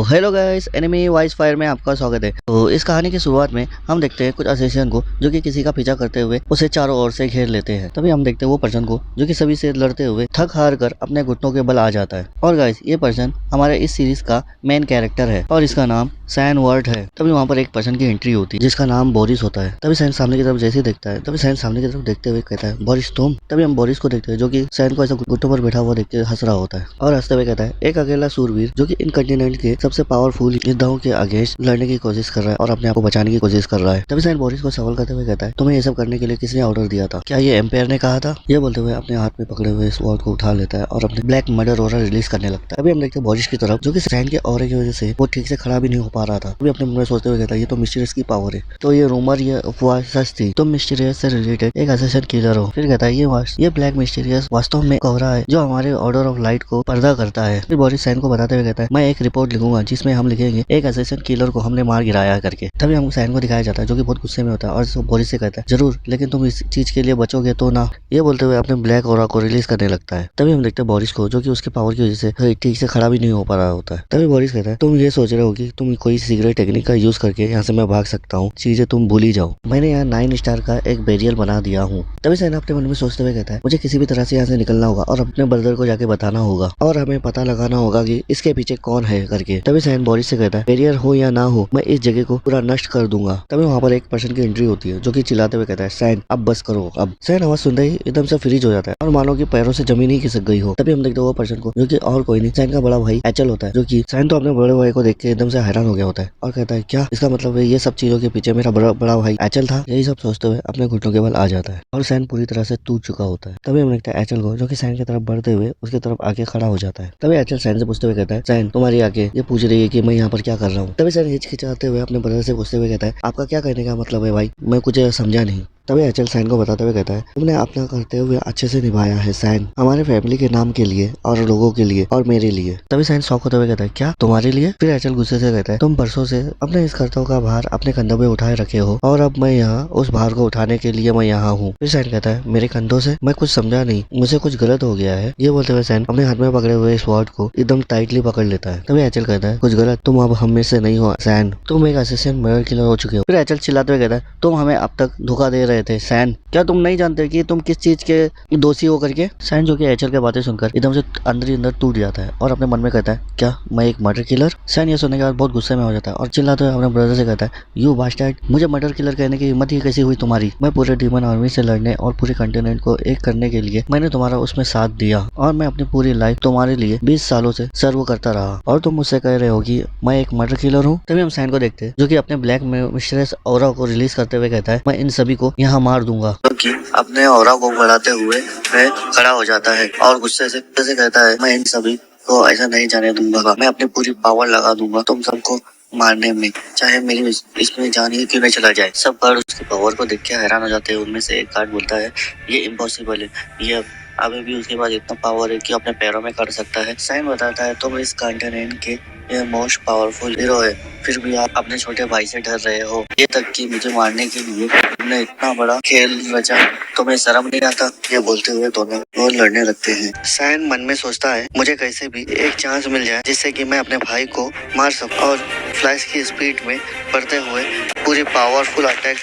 Hello guys, enemy vice fire में आपका स्वागत है। तो इस कहानी की शुरुआत में हम देखते हैं कुछ असेसियन को जो कि किसी का पीछा करते हुए उसे चारों ओर से घेर लेते हैं। तभी हम देखते हैं वो पर्सन को जो कि सभी से लड़ते हुए थक हार कर अपने घुटनों के बल आ जाता है। और गाइस, ये पर्सन हमारे इस सीरीज का मेन कैरेक्टर है और इसका नाम सैन वर्ट है। तभी वहाँ पर एक पर्सन की एंट्री होती है जिसका नाम बोरिस होता है। तभी सैन सामने की तरफ जैसे ही देखता है तभी सैन सामने की तरफ देखते हुए कहता है, बोरिस तुम। तभी हम बोरिस को देखते हैं जो कि सैन को ऐसा घुटनों पर बैठा हुआ देख के हंस रहा होता है और हंसते हुए कहता है, एक अकेला सूरवीर जो कि इन कंटिनेंट के सबसे पावरफुल योद्धाओं के अगेंस्ट लड़ने की कोशिश कर रहा है और अपने आप को बचाने की कोशिश कर रहा है। तभी सैन बोरिस को सवाल करते हुए कहता है, तुम्हें ये सब करने के लिए किसने ऑर्डर दिया था? क्या ये एम्पायर ने कहा था? ये बोलते हुए अपने हाथ में पकड़े हुए स्वॉर्ड को उठा लेता है और अपने ब्लैक मर्डर ऑरा रिलीज करने लगता है। अभी हम देखते हैं बोरिस की तरफ जो कि सैन के ऑरे की वजह से वो ठीक से खड़ा भी नहीं हो पा रहा था। अभी अपने मन में सोचते हुए कहता है, ये तो मिस्टीरियस की पावर है। तो ये रूमर, ये अफवाह सच थी। तुम मिस्टीरियस से रिलेटेड एक असैसिन किलर हो। फिर कहता है, ये ब्लैक मिस्टीरियस वास्तव में कोहरा है जो हमारे ऑर्डर ऑफ लाइट को पर्दा करता है। फिर बोरिस सैन को बताते हुए कहता है, मैं एक रिपोर्ट लिखूंगा जिसमें हम लिखेंगे एक असैसिन किलर को हमने मार गिराया करके। तभी हम सैन को दिखाया जाता है जो कि बहुत गुस्से में होता है और बोरिस से कहता है, जरूर, लेकिन तुम इस चीज के लिए बचोगे तो ना। ये बोलते हुए अपने ब्लैक ऑरा को रिलीज करने लगता है। तभी हम देखते हैं बोरिस को जो कि उसके पावर की वजह से ठीक से खड़ा भी नहीं हो पा रहा होता है। तभी बोरिस कहता है, तुम ये सोच रहे हो कि तुम कोई सीक्रेट टेक्निक का यूज करके यहाँ से मैं भाग सकता हूँ, चीजें तुम भूल ही जाओ। मैंने यहाँ 9 स्टार का एक बैरियर बना दिया हूँ। तभी सैन अपने मन में सोचते हुए कहता है, मुझे किसी भी तरह से यहाँ से निकलना होगा और अपने ब्रदर को जाके बताना होगा और हमें पता लगाना होगा कि इसके पीछे कौन है करके। तभी सैन बोरिस से कहता है, बैरियर हो या ना हो, मैं इस जगह को पूरा नष्ट कर दूंगा। तभी वहाँ पर एक पर्सन की एंट्री होती है जो कि चिल्लाते हुए कहता है, सैन अब बस करो अब। सैन आवाज सुनते ही एकदम से फ्रीज हो जाता है और मानो कि पैरों से जमीन ही खिसक गई हो। तभी हम देखते हैं वो पर्सन को जो कि और कोई नहीं, सैन का बड़ा भाई एचल होता है। जो कि सैन तो अपने बड़े भाई को देख के एकदम से हैरान हो गया होता है और कहता है, क्या इसका मतलब है ये सब चीजों के पीछे मेरा बड़ा भाई एचल था? यही सब सोचते हुए अपने घुटनों के बल आ जाता है और सैन पूरी तरह से टूट चुका होता है। तभी हम देखते हैं एचल को जो कि सैन की तरफ बढ़ते हुए उसकी तरफ आके खड़ा हो जाता है। तभी एचल सैन से पूछते हुए कहता है, सैन तुम्हारी आके ये पूछ रही है कि मैं यहाँ पर क्या कर रहा हूँ। तभी सैन हिचकिचाते हुए अपने ब्रदर से पूछते हुए कहता है, आपका क्या कहने का मतलब है भाई? मैं कुछ समझा नहीं। तभी एचल सैन को बताते हुए कहता है, तुमने अपना करते हुए अच्छे से निभाया है सैन, हमारे फैमिली के नाम के लिए और लोगों के लिए और मेरे लिए। तभी सैन शॉक होते हुए कहता है, क्या तुम्हारे लिए? फिर एचल गुस्से से कहता है, तुम बरसों से अपने इस कर्तव्य का भार अपने कंधों पे उठाए रखे हो और अब मैं यहाँ उस भार को उठाने के लिए मैं यहाँ हूँ। फिर सैन कहता है, मेरे कंधों से? मैं कुछ समझा नहीं, मुझे कुछ गलत हो गया है। ये बोलते हुए सैन अपने हाथ में पकड़े हुए स्वॉर्ड को एकदम टाइटली पकड़ लेता है। तभी एचल कहता है, कुछ गलत? तुम अब हम में से नहीं हो सैन, तुम एक असिस्टेंट मर्डर किलर हो चुके हो। फिर एचल चिल्लाते हुए कहता है, तुम हमें अब तक धोखा दे रहे थे सैन, क्या तुम नहीं जानते कि तुम किस चीज के दोषी हो करके? सैन जो कि एचल के बातें सुनकर एकदम से अंदर ही अंदर टूट जाता है और अपने मन में कहता है, क्या मैं एक मर्डर किलर? सैन ये सुनने के बाद बहुत गुस्से में हो जाता है और चिल्लाते हुए अपने ब्रदर से कहता है, यू बास्टर्ड, मुझे मर्डर किलर कहने की हिम्मत ही कैसी हुई तुम्हारी? मैं पूरे डीमन आर्मी से लड़ने और पूरे कंटिनेंट को एक करने के लिए मैंने तुम्हारा उसमें साथ दिया और मैं अपनी पूरी लाइफ तुम्हारे लिए 20 सालों से सर्व करता रहा और तुम मुझसे कह रहे हो कि मैं एक मर्डर किलर हूँ? तभी हम सैन को देखते हैं जो कि अपने ब्लैक मिस्टीरियस ऑरा को रिलीज करते हुए कहता है, मैं इन सभी को यहाँ मार दूंगा। क्योंकि अपने ऑरा को बढ़ाते हुए वह खड़ा हो जाता है और गुस्से से कहता है, मैं इन सभी को ऐसा नहीं जाने दूंगा, मैं अपनी पूरी पावर लगा दूंगा तुम सबको मारने में, चाहे मेरी इसमें जान ही क्यों नहीं चला जाए। सब गार्ड उसकी पावर को देख के हैरान हो जाते हैं। उनमें से एक गार्ड बोलता है, ये इम्पॉसिबल है, ये अभी भी उसके पास इतना पावर है कि अपने पैरों में कर सकता है। सैन बताता है, तुम इस कॉन्टिनेंट के ये मोस्ट पावरफुल हीरो है, फिर भी आप अपने छोटे भाई से डर रहे हो, ये तक कि मुझे मारने के लिए तुमने इतना बड़ा खेल रचा, तुम्हें शर्म नहीं आता? ये बोलते हुए दोनों और लड़ने लगते हैं। सैन मन में सोचता है, मुझे कैसे भी एक चांस मिल जाए जिससे कि मैं अपने भाई को मार सकूं और फ्लैश की स्पीड में बढ़ते हुए पूरी पावरफुल अटैक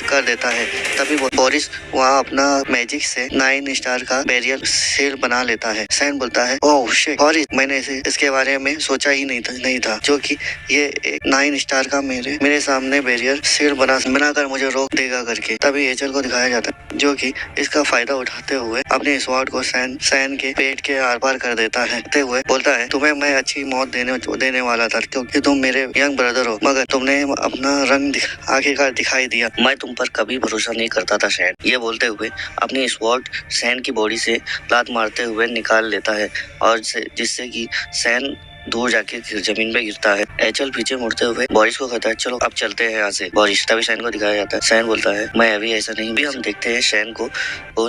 कर देता है। तभी बोरिस वहाँ अपना मैजिक से 9 स्टार का बैरियर सील बना लेता है। सैन बोलता है, ओह शिट बोरिस, मैंने इसके बारे में सोचा ही नहीं था जो कि ये एक 9 स्टार का मेरे सामने बैरियर सील बनाकर मुझे रोक देगा करके। तभी एचल को दिखाया जाता है जो कि इसका फायदा उठाते हुए अपने स्वॉर्ड को सैन के पेट के आर पार कर देता है। हुए बोलता है, तुम्हें मैं अच्छी मौत देने वाला था क्योंकि तुम मेरे यंग ब्रदर हो, मगर तुमने अपना रंग आखिरकार दिखाई दिया। मैं तुम पर कभी भरोसा नहीं करता था सैन। ये बोलते हुए अपनी स्वॉर्ड सैन की बॉडी से लात मारते हुए निकाल लेता है और जिससे कि सैन दूर जाके जमीन पे गिरता है। एचल पीछे मुड़ते हुए बोरिस को कहता है, चलो अब चलते हैं यहाँ से। बोरिस तभी सैन को दिखाया जाता है। सैन बोलता है, मैं अभी ऐसा नहीं। भी हम देखते हैं सैन को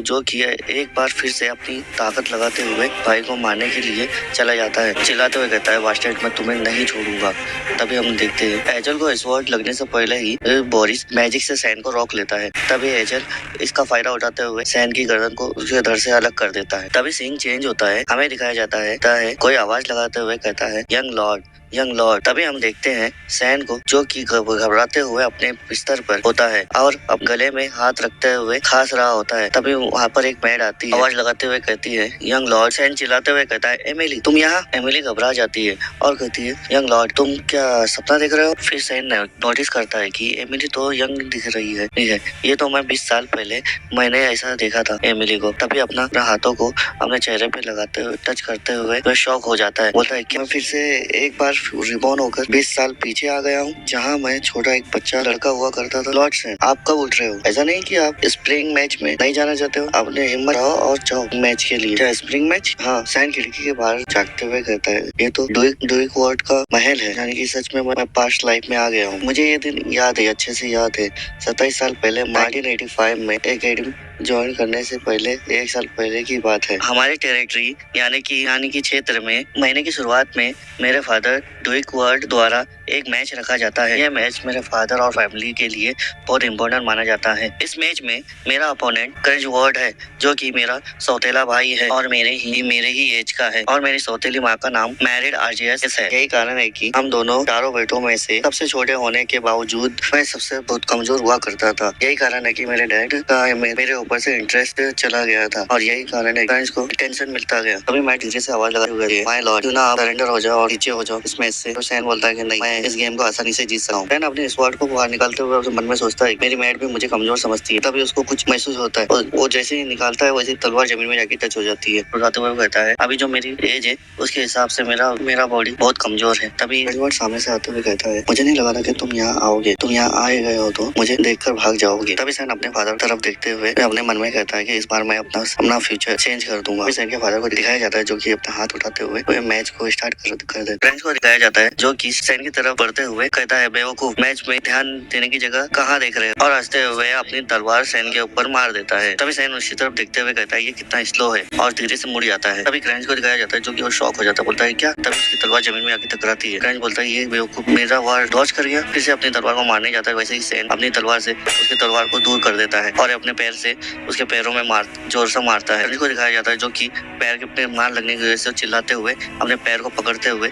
जो किया एक बार फिर से अपनी ताकत लगाते हुए भाई को मारने के लिए चला जाता है। चिल्लाते हुए कहता है, बास्टर्ड, मैं तुम्हें नहीं छोड़ूंगा। तभी हम देखते हैं एचल को स्वॉर्ड लगने से पहले ही बोरिस मैजिक से सैन को रोक लेता है। तभी एचल इसका फायदा उठाते हुए सैन की गर्दन को उसके धड़ से अलग कर देता है। तभी सीन चेंज होता है, हमें दिखाया जाता है कोई आवाज लगाते हुए कहता है, यंग लॉर्ड, यंग लॉर्ड। तभी हम देखते हैं सैन को, जो कि घबराते हुए अपने बिस्तर पर होता है और अब गले में हाथ रखते हुए खांस रहा होता है। तभी वहाँ पर एक मेड आती है, आवाज लगाते हुए कहती है, यंग लॉर्ड। सैन चिल्लाते हुए कहता है, एमिली तुम यहाँ। एमिली घबरा जाती है और कहती है, यंग लॉर्ड तुम क्या सपना देख रहे हो? फिर सैन नोटिस करता है कि एमिली तो यंग दिख रही है। ये तो मैं 20 साल पहले मैंने ऐसा देखा था एमिली को। तभी अपना हाथों को अपने चेहरे पे लगाते हुए टच करते हुए वह शॉक हो जाता है। बोलता है, क्या मैं फिर से एक बार रिबॉर्न होकर 20 साल पीछे आ गया हूँ, जहाँ मैं छोटा एक बच्चा लड़का हुआ करता था? लॉर्ड सैन आप कब उठ रहे हो? ऐसा नहीं कि आप स्प्रिंग मैच में नहीं जाना चाहते हो? आपने हिम्मत आओ और जाओ मैच के लिए। क्या स्प्रिंग मैच? हाँ। सैन खिड़की के बाहर झांकते हुए कहता है, ये तो ड्यूक वार्ड का महल है, यानी कि सच में मैं पास्ट लाइफ में आ गया हूँ। मुझे ये दिन याद है, अच्छे से याद है। 27 साल पहले 1985 में एकेडमी ज्वाइन करने से पहले 1 साल पहले की बात है। हमारे टेरिटरी यानी कि क्षेत्र में महीने की शुरुआत में मेरे फादर ड्यूक वार्ड द्वारा एक मैच रखा जाता है। यह मैच मेरे फादर और फैमिली के लिए बहुत इम्पोर्टेंट माना जाता है। इस मैच में मेरा अपोनेंट क्रंच वार्ड है, जो कि मेरा सौतेला भाई है और मेरे ही एज का है, और मेरी सौतेली माँ का नाम मैरिड आरजेएस है। यही कारण है कि हम दोनों चारों बेटों में से सबसे छोटे होने के बावजूद मैं सबसे बहुत कमजोर हुआ करता था। यही कारण है कि मेरे डैड का मेरे ऊपर से इंटरेस्ट चला गया था, और यही कारण है क्रंच को टेंशन मिलता गया। तभी मैं धीरे से आवाज लगाते हुए, माय लॉर्ड क्यों ना आप सरेंडर हो जाओ और नीचे हो जाओ इस मैच से। तो सैन बोलता है कि नहीं, मैं इस गेम को आसानी से जीत सकता हूँ। सैन अपने स्वॉर्ड को बाहर निकालते हुए मन में सोचता है, मेरी मैड भी मुझे कमजोर समझती है। तभी उसको कुछ महसूस होता है, और वो जैसे ही निकालता है वैसे तलवार जमीन में जाके टच हो जाती है। उठाते हुए कहता है, अभी जो मेरी एज है उसके हिसाब से मेरा बॉडी बहुत कमजोर है। तभी एडवर्ड सामने से आते हुए कहता है, मुझे नहीं लगा था कि तुम यहाँ आओगे, तुम यहाँ आए गए हो तो मुझे देखकर भाग जाओगे। तभी सैन अपने फादर तरफ देखते हुए अपने मन में कहता है कि इस बार मैं अपना फ्यूचर चेंज कर दूंगा। सैन के फादर को दिखाया जाता है, जो कि अपना हाथ उठाते हुए मैच को स्टार्ट कर दे। फ्रेंड्स को दिखाया जाता है, जो कि सैन की तरफ बढ़ते हुए कहता है, बेवकूफ, मैच में ध्यान देने की जगह कहाँ देख रहे हो? और हंसते हुए अपनी तलवार सैन के ऊपर मार देता है। तभी सैन उसकी तरफ देखते हुए कहता है, ये कितना स्लो है, और धीरे से मुड़ जाता है। तभी क्रंच को दिखाया जाता है, जो कि वो शॉक हो जाता है। बोलता है, क्या? तभी उसकी तलवार जमीन में आके टकराती है। क्रंच बोलता है, ये बेवकूफ मेरा वार डॉज कर गया। फिर से अपनी तलवार को मारने जाता है। वैसे ही सैन अपनी तलवार से उसकी तलवार को दूर कर देता है और अपने पैर से उसके पैरों में जोर से मारता है। क्रंच को दिखाया जाता है, जो कि पैर के मार लगने की वजह से चिल्लाते हुए अपने पैर को पकड़ते हुए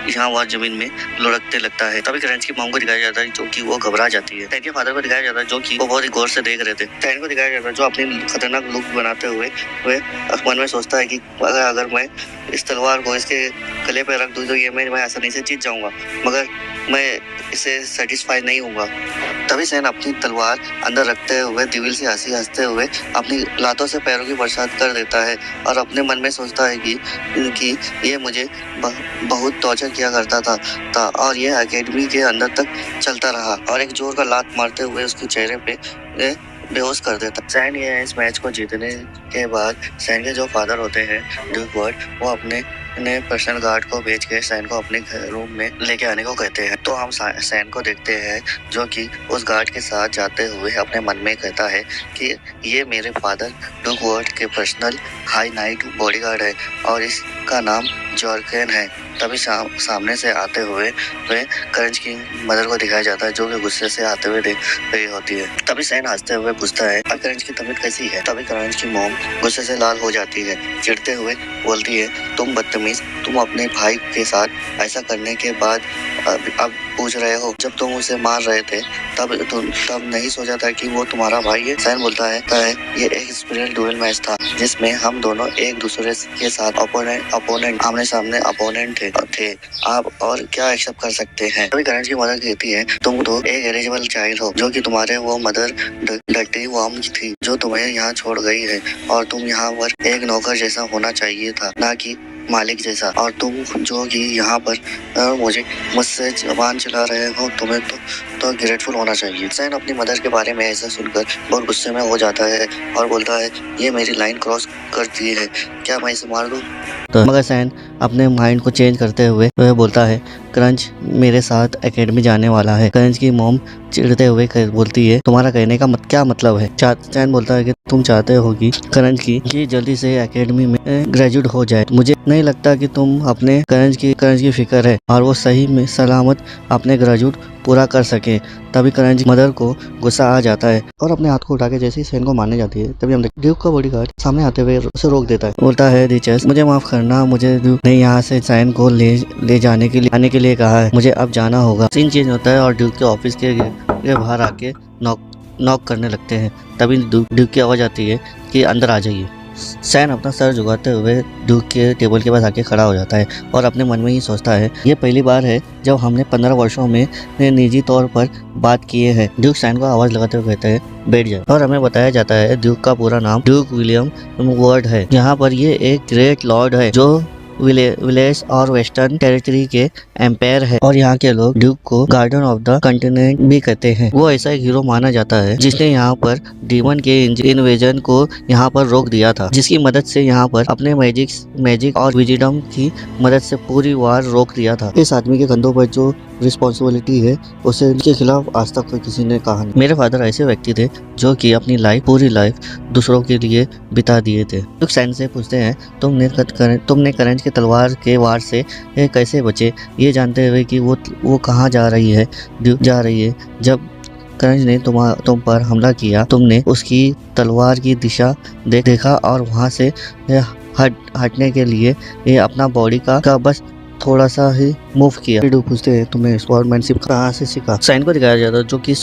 यहाँ वहाँ जमीन में लुढ़कते लगता है। तभी क्रंच की मॉम को दिखाया जाता है, जो कि वो घबरा जाती है। सैन के फादर को दिखाया जाता है, जो कि वो बहुत ही गौर से देख रहे थे। सैन को दिखाया जाता है, जो अपनी खतरनाक लुक बनाते हुए मन में सोचता है कि अगर मैं इस तलवार को इसके गले पे रख दूं तो ये मैं आसानी से जीत जाऊंगा, मगर मैं इससे सेटिस्फाई नहीं होऊंगा। तभी सैन अपनी तलवार अंदर रखते हुए दिल से हंसते हुए अपनी लातों से पैरों की बरसात कर देता है, और अपने मन में सोचता है कि ये मुझे बहुत टॉर्चर किया करता था और ये एकेडमी के अंदर तक चलता रहा, और एक जोर का लात मारते हुए उसके चेहरे पे बेहोश कर देता। सैन ये इस मैच को जीतने के बाद सैन के जो फादर होते हैं ड्यूक वार्ड, वो अपने पर्सनल गार्ड को भेज के सैन को अपने रूम में लेके आने को कहते हैं। तो हम सैन को देखते हैं, जो कि उस गार्ड के साथ जाते हुए अपने मन में कहता है कि ये मेरे फादर ड्यूक वार्ड के पर्सनल हाई नाइट बॉडीगार्ड है, और इसका नाम जॉर्केन है। तभी सामने से आते हुए वे क्रंच की मदर को दिखाया जाता है, जो कि गुस्से से आते हुए देख रही होती है। तभी सैन हंसते हुए पूछता है, क्रंच की तबीयत कैसी है? तभी क्रंच की मॉम गुस्से से लाल हो जाती है, चिढ़ते हुए बोलती है, तुम बदतमीज, तुम अपने भाई के साथ ऐसा करने के बाद अब पूछ रहे हो? जब तुम उसे मार रहे थे तब नहीं सोचा था कि वो तुम्हारा भाई है? सैन बोलता है ये एक स्पिरिट डुएल मैच था, जिसमें हम दोनों एक दूसरे के साथ अपोनेंट आमने सामने अपोनेंट थे। आप और क्या एक्सेप्ट कर सकते हैं? तभी क्रंच की मदर कहती है, तुम तो एक एलिजिबल चाइल्ड हो, जो कि तुम्हारे वो मदर डर्टी वॉर्म थी, जो तुम्हें यहाँ छोड़ गई है, और तुम यहाँ पर एक नौकर जैसा होना चाहिए था, ना कि मालिक जैसा। और तुम जो कि यहाँ पर मुझसे जबान चला रहे हो, तुम्हें तो ग्रेटफुल होना चाहिए। सैन अपनी मदर के बारे में ऐसा सुनकर बहुत गुस्से में हो जाता है और बोलता है, ये मेरी लाइन क्रॉस करती है, क्या मैं इसे मार दूं? तो मगर सैन अपने माइंड को चेंज करते हुए वह बोलता है, क्रंच मेरे साथ एकेडमी जाने वाला है। क्रंच की मॉम चिढ़ते हुए बोलती है, तुम्हारा कहने का क्या मतलब है? सैन बोलता है कि तुम चाहते हो कि क्रंच की जल्दी से एकेडमी में ग्रेजुएट हो जाए। मुझे नहीं लगता कि तुम अपने क्रंच की फिक्र है, और वो सही में सलामत अपने ग्रेजुएट पूरा कर सके। तभी करण की मदर को गुस्सा आ जाता है और अपने हाथ को उठा के जैसे ही सैन को मारने जाती है, तभी हम देखते ड्यूक का बॉडीगार्ड सामने आते हुए उसे रोक देता है। बोलता है रिचर्ड, मुझे माफ करना, मुझे ड्यूक ने यहाँ से सैन को ले जाने के लिए कहा है, मुझे अब जाना होगा। सीन चेंज होता है और ड्यूक के ऑफिस के बाहर आके नॉक करने लगते हैं। तभी ड्यूक की आवाज आती है कि अंदर आ जाइए। सैन अपना सर झुकाते हुए ड्यूक के टेबल के पास आके खड़ा हो जाता है और अपने मन में ही सोचता है, ये पहली बार है जब हमने 15 वर्षों में निजी तौर पर बात किए हैं। ड्यूक सैन को आवाज लगाते हुए कहता है, बैठ जाए। और हमें बताया जाता है ड्यूक का पूरा नाम ड्यूक विलियम वर्ड है। यहाँ पर ये एक ग्रेट लॉर्ड है जो विलेज और वेस्टर्न टेरिटरी के एम्पायर है और यहाँ के लोग ड्यूक को गार्डियन ऑफ द कॉन्टिनेंट भी कहते हैं। वो ऐसा एक हीरो माना जाता है जिसने यहाँ पर डीमन के इन्वेजन को यहाँ पर रोक दिया था, जिसकी मदद से यहाँ पर अपने मैजिक और विजिडम की मदद से पूरी वार रोक दिया था। इस आदमी के कंधों पर जो रिस्पॉन्सिबिलिटी है उसे इनके खिलाफ आज तक कोई किसी ने कहा नहीं। मेरे फादर ऐसे व्यक्ति थे जो कि अपनी पूरी लाइफ दूसरों के लिए बिता दिए थे। ड्यूक सैन से पूछते हैं, तुमने करंज के तलवार के वार से कैसे बचे, ये जानते हुए कि वो कहाँ जा रही है। जब करंज ने तुम पर हमला किया, तुमने उसकी तलवार की दिशा देखा और वहाँ से हटने के लिए ये अपना बॉडी का बस थोड़ा सा ही मूव किया। ड्यूक पूछते हैं, तुम्हें स्वॉर्डमैनशिप कहाँ से सीखा। सैन को दिखाया जाता है जो कि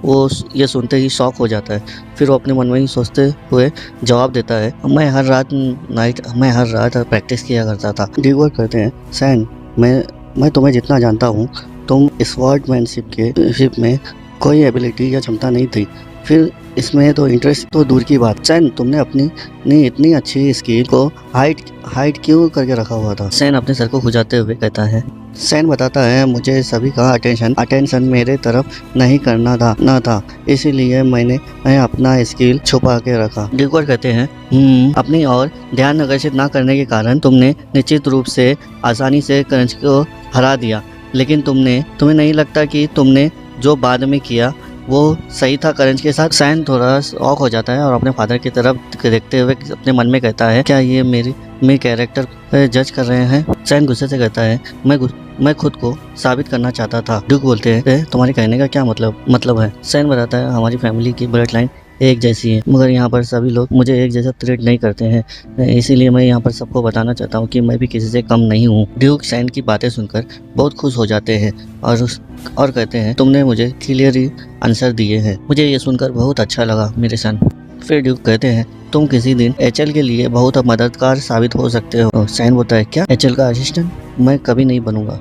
वो ये सुनते ही शॉक हो जाता है। फिर वो अपने मन में ही सोचते हुए जवाब देता है, मैं हर रात प्रैक्टिस किया करता था। ड्यूक कहते हैं, सैन मैं तुम्हें जितना जानता हूँ, तुम स्वॉर्डमैनशिप में कोई एबिलिटी या क्षमता नहीं थी, फिर इसमें तो इंटरेस्ट तो दूर की बात। सैन, तुमने अपनी इतनी अच्छी स्किल को हाइड क्यों करके रखा हुआ था। सैन अपने सर को खुजाते हुए कहता है, सैन बताता है, मुझे सभी का अटेंशन मेरे तरफ नहीं करना था, इसीलिए मैंने अपना स्किल छुपा के रखा। ड्यूक कहते हैं, अपनी ओर ध्यान आकर्षित न करने के कारण तुमने निश्चित रूप से आसानी से करंज को हरा दिया, लेकिन तुम्हें नहीं लगता कि तुमने जो बाद में किया वो सही था करंज के साथ। सैन थोड़ा शॉक हो जाता है और अपने फादर की तरफ देखते हुए अपने मन में कहता है, क्या ये मेरे कैरेक्टर जज कर रहे हैं। सैन गुस्से से कहता है, मैं खुद को साबित करना चाहता था। ड्यूक बोलते हैं, तुम्हारे कहने का क्या मतलब है। सैन बताता है, हमारी फैमिली की ब्लड लाइन एक जैसी है, मगर यहाँ पर सभी लोग मुझे एक जैसा ट्रीट नहीं करते हैं, इसीलिए मैं यहाँ पर सबको बताना चाहता हूँ कि मैं भी किसी से कम नहीं हूँ। ड्यूक सैन की बातें सुनकर बहुत खुश हो जाते हैं और कहते हैं, तुमने मुझे क्लियर आंसर दिए हैं, मुझे ये सुनकर बहुत अच्छा लगा मेरे सन। फिर ड्यूक कहते हैं, तुम किसी दिन एचएल के लिए बहुत मददगार साबित हो सकते हो। सैन बोलता है, क्या एचएल का असिस्टेंट? मैं कभी नहीं बनूंगा,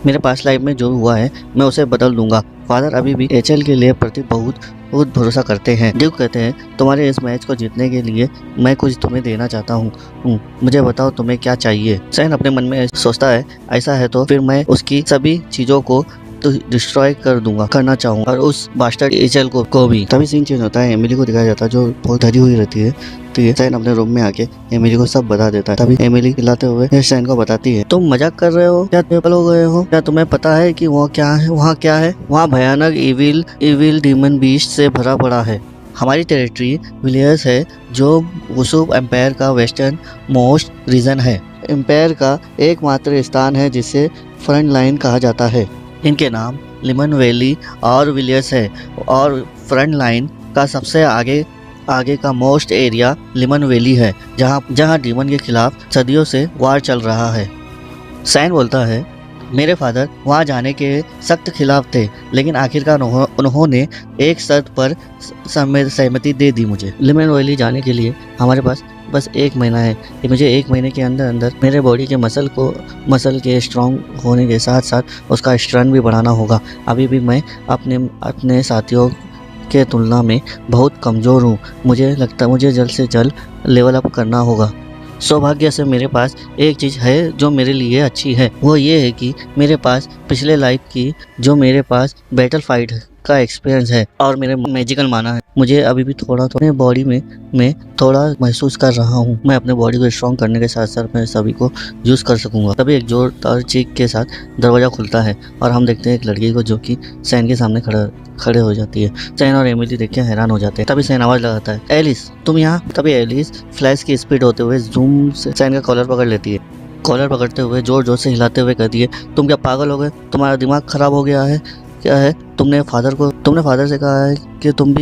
मेरे पास लाइफ में जो हुआ है मैं उसे बदल दूंगा। फादर अभी भी एचएल के लिए प्रति बहुत भरोसा करते हैं। ड्यूक कहते हैं, तुम्हारे इस मैच को जीतने के लिए मैं कुछ तुम्हें देना चाहता हूँ, मुझे बताओ तुम्हें क्या चाहिए। सैन अपने मन में सोचता है, ऐसा है तो फिर मैं उसकी सभी चीजों को तो डिस्ट्रॉय करना चाहूँगा और उस बास्टर्ड एचएल को भी। तभी सीन चेंज होता है, एमिली को दिखाया जाता है जो बहुत डरी हुई रहती है। तो ये सैन अपने रूम में आके एमिली को सब बता देता है। तभी एमिली खिलाते हुए सैन को बताती है, तुम मजाक कर रहे हो क्या, पागल हो गए हो क्या, तुम्हें पता है कि वहाँ क्या है, वहाँ भयानक इविल डीमन बीस्ट से भरा पड़ा है। हमारी टेरिटरी विलियर्स है जो वुसुब एम्पायर का वेस्टर्न मोस्ट रीजन है। एम्पायर का एकमात्र स्थान है जिसे फ्रंट लाइन कहा जाता है। इनके नाम लिमन वैली और विलियर्स है और फ्रंट लाइन का सबसे आगे का मोस्ट एरिया लिमन वैली है, जहाँ डीमन के खिलाफ सदियों से वार चल रहा है। सैन बोलता है, मेरे फादर वहाँ जाने के सख्त खिलाफ थे, लेकिन आखिरकार उन्होंने एक शर्त पर सहमति दे दी मुझे। लिमन वैली जाने के लिए हमारे पास बस 1 महीना है। मुझे 1 महीने के अंदर मेरे बॉडी के मसल के स्ट्रॉन्ग होने के साथ साथ उसका स्ट्रेंथ भी बढ़ाना होगा। अभी भी मैं अपने साथियों के तुलना में बहुत कमज़ोर हूँ। मुझे लगता है मुझे जल्द से जल्द लेवल अप करना होगा। सौभाग्य से मेरे पास एक चीज़ है जो मेरे लिए अच्छी है, वो ये है कि मेरे पास पिछले लाइफ की जो मेरे पास बैटल फाइट का एक्सपीरियंस है और मेरे मैजिकल माना है। मुझे अभी भी थोड़ा अपने बॉडी में थोड़ा महसूस कर रहा हूँ। मैं अपने बॉडी को स्ट्रॉन्ग करने के साथ साथ मैं सभी को यूज़ कर सकूंगा। तभी एक जोरदार चीख के साथ दरवाज़ा खुलता है और हम देखते हैं एक लड़की को जो कि सैन के सामने खड़े हो जाती है। सैन और एमिली देख के हैरान हो जाते हैं। तभी सैन आवाज़ लगाता है, एलिस तुम यहाँ। तभी एलिस फ्लैश की स्पीड होते हुए जूम से सैन का कॉलर पकड़ लेती है। कॉलर पकड़ते हुए जोर जोर से हिलाते हुए कहती है, तुम क्या पागल हो गए, तुम्हारा दिमाग खराब हो गया है, क्या है, तुमने फादर से कहा है कि तुम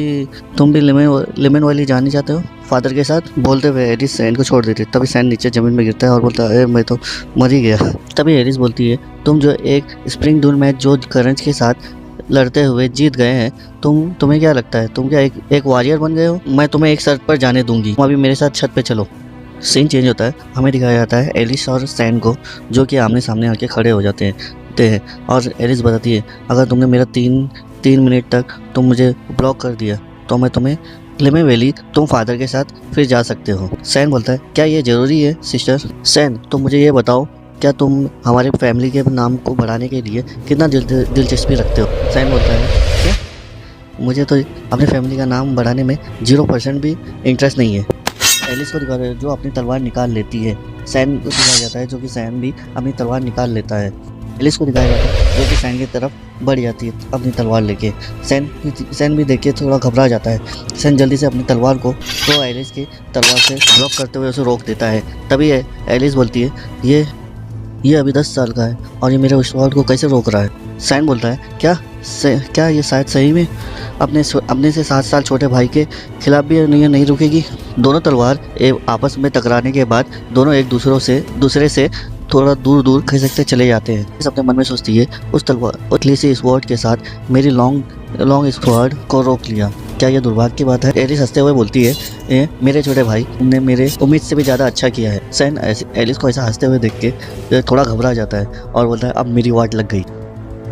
भी लेमन वाली जानी चाहते हो फादर के साथ। बोलते हुए एलिस सैन को छोड़ देती है। तभी सैन नीचे जमीन में गिरता है और बोलता है मैं तो मर ही गया। तभी एलिस बोलती है तुम जो एक स्प्रिंग डूल मैच जो करंज के साथ लड़ते हुए जीत गए हैं, तुम्हें क्या लगता है, तुम क्या एक वॉरियर बन गए हो? मैं तुम्हें एक शर्त पर जाने दूंगी, तुम अभी मेरे साथ छत पे चलो। सीन चेंज होता है, हमें दिखाया जाता है एलिस और सैन को जो कि आमने सामने आके खड़े हो जाते हैं और एलिस बताती है अगर तुमने मेरा तीन मिनट तक तुम मुझे ब्लॉक कर दिया तो मैं तुम्हें लिमे वैली तुम फादर के साथ फिर जा सकते हो। सैन बोलता है क्या ये जरूरी है सिस्टर? सैन तुम मुझे ये बताओ क्या तुम हमारे फैमिली के नाम को बढ़ाने के लिए कितना दिलचस्पी रखते हो? सैन बोलता है क्या, मुझे तो अपनी फैमिली का नाम बढ़ाने में 0% भी इंटरेस्ट नहीं है। एलिस को दिखाया जो अपनी तलवार निकाल लेती है। सैन को दिखाया जाता है जो कि सैन भी अपनी तलवार निकाल लेता है। एलिस को दिखाया जाता है जो कि सैन की तरफ बढ़ जाती है अपनी तलवार लेके। सैन भी देख के थोड़ा घबरा जाता है। सैन जल्दी से अपनी तलवार को तो एलिस की तलवार से ब्लॉक करते हुए उसे रोक देता है। तभी एलिस बोलती है ये अभी 10 साल का है और ये मेरे स्वॉर्ड को कैसे रोक रहा है? सैन बोलता है क्या ये शायद सही में अपने से 7 साल छोटे भाई के खिलाफ भी नहीं रुकेगी। दोनों तलवार आपस में टकराने के बाद दोनों एक दूसरे से थोड़ा दूर खिसकते चले जाते हैं। इस अपने मन में सोचती है उस तलवार पतली सी स्वॉर्ड के साथ मेरी लॉन्ग स्वॉर्ड को रोक लिया, क्या यह दुर्भाग्य की बात है? एलिस हंसते हुए बोलती है मेरे छोटे भाई, तुमने मेरे उम्मीद से भी ज़्यादा अच्छा किया है। सैन एलिस को ऐसा हंसते हुए देख के थोड़ा घबरा जाता है और बोलता है अब मेरी वाट लग गई।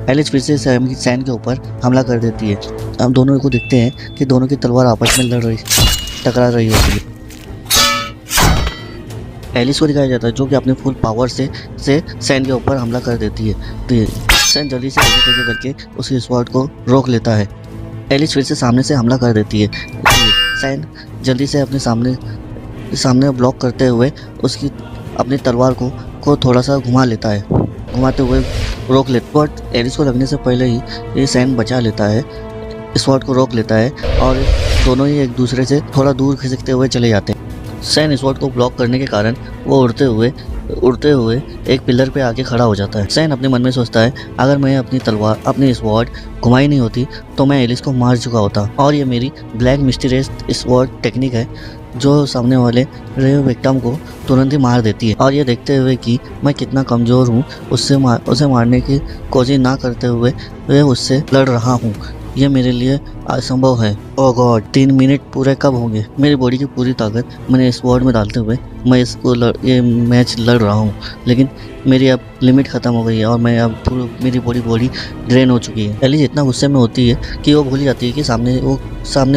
एलिस फिर से सैन के ऊपर हमला कर देती है। हम दोनों को देखते हैं कि दोनों की तलवार आपस में टकरा रही होती है। एलिस को दिखाया जाता है जो कि अपने फुल पावर से सैन के ऊपर हमला कर देती है। तो सैन जल्दी से आगे करके उसकी स्वॉर्ड को रोक लेता है। एलिस फिर से सामने से हमला कर देती है। सैन जल्दी से अपने सामने ब्लॉक करते हुए उसकी अपनी तलवार को थोड़ा सा घुमाते हुए रोक लेता है। बट एलिस को लगने से पहले ही ये सैन बचा लेता है, स्वॉर्ड को रोक लेता है और दोनों ही एक दूसरे से थोड़ा दूर खिसकते हुए चले जाते हैं। सैन स्वॉर्ड को ब्लॉक करने के कारण वो उड़ते हुए एक पिलर पे आके खड़ा हो जाता है। सैन अपने मन में सोचता है अगर मैं अपनी स्वॉर्ड घुमाई नहीं होती तो मैं एलिस को मार चुका होता। और ये मेरी ब्लैक मिस्टीरियस स्वॉर्ड टेक्निक है जो सामने वाले विक्टिम को तुरंत ही मार देती है। और ये देखते हुए कि मैं कितना कमज़ोर हूँ, उसे मारने की कोशिश ना करते हुए मैं उससे लड़ रहा हूँ, ये मेरे लिए असंभव है। ओह गॉड, 3 मिनट पूरे कब होंगे? मेरी बॉडी की पूरी ताकत मैंने इस वॉर्ड में डालते हुए मैं ये मैच लड़ रहा हूँ, लेकिन मेरी अब लिमिट ख़त्म हो गई है और मैं अब मेरी बॉडी ड्रेन हो चुकी है। एलिस इतना गुस्से में होती है कि वो भूल जाती है कि सामने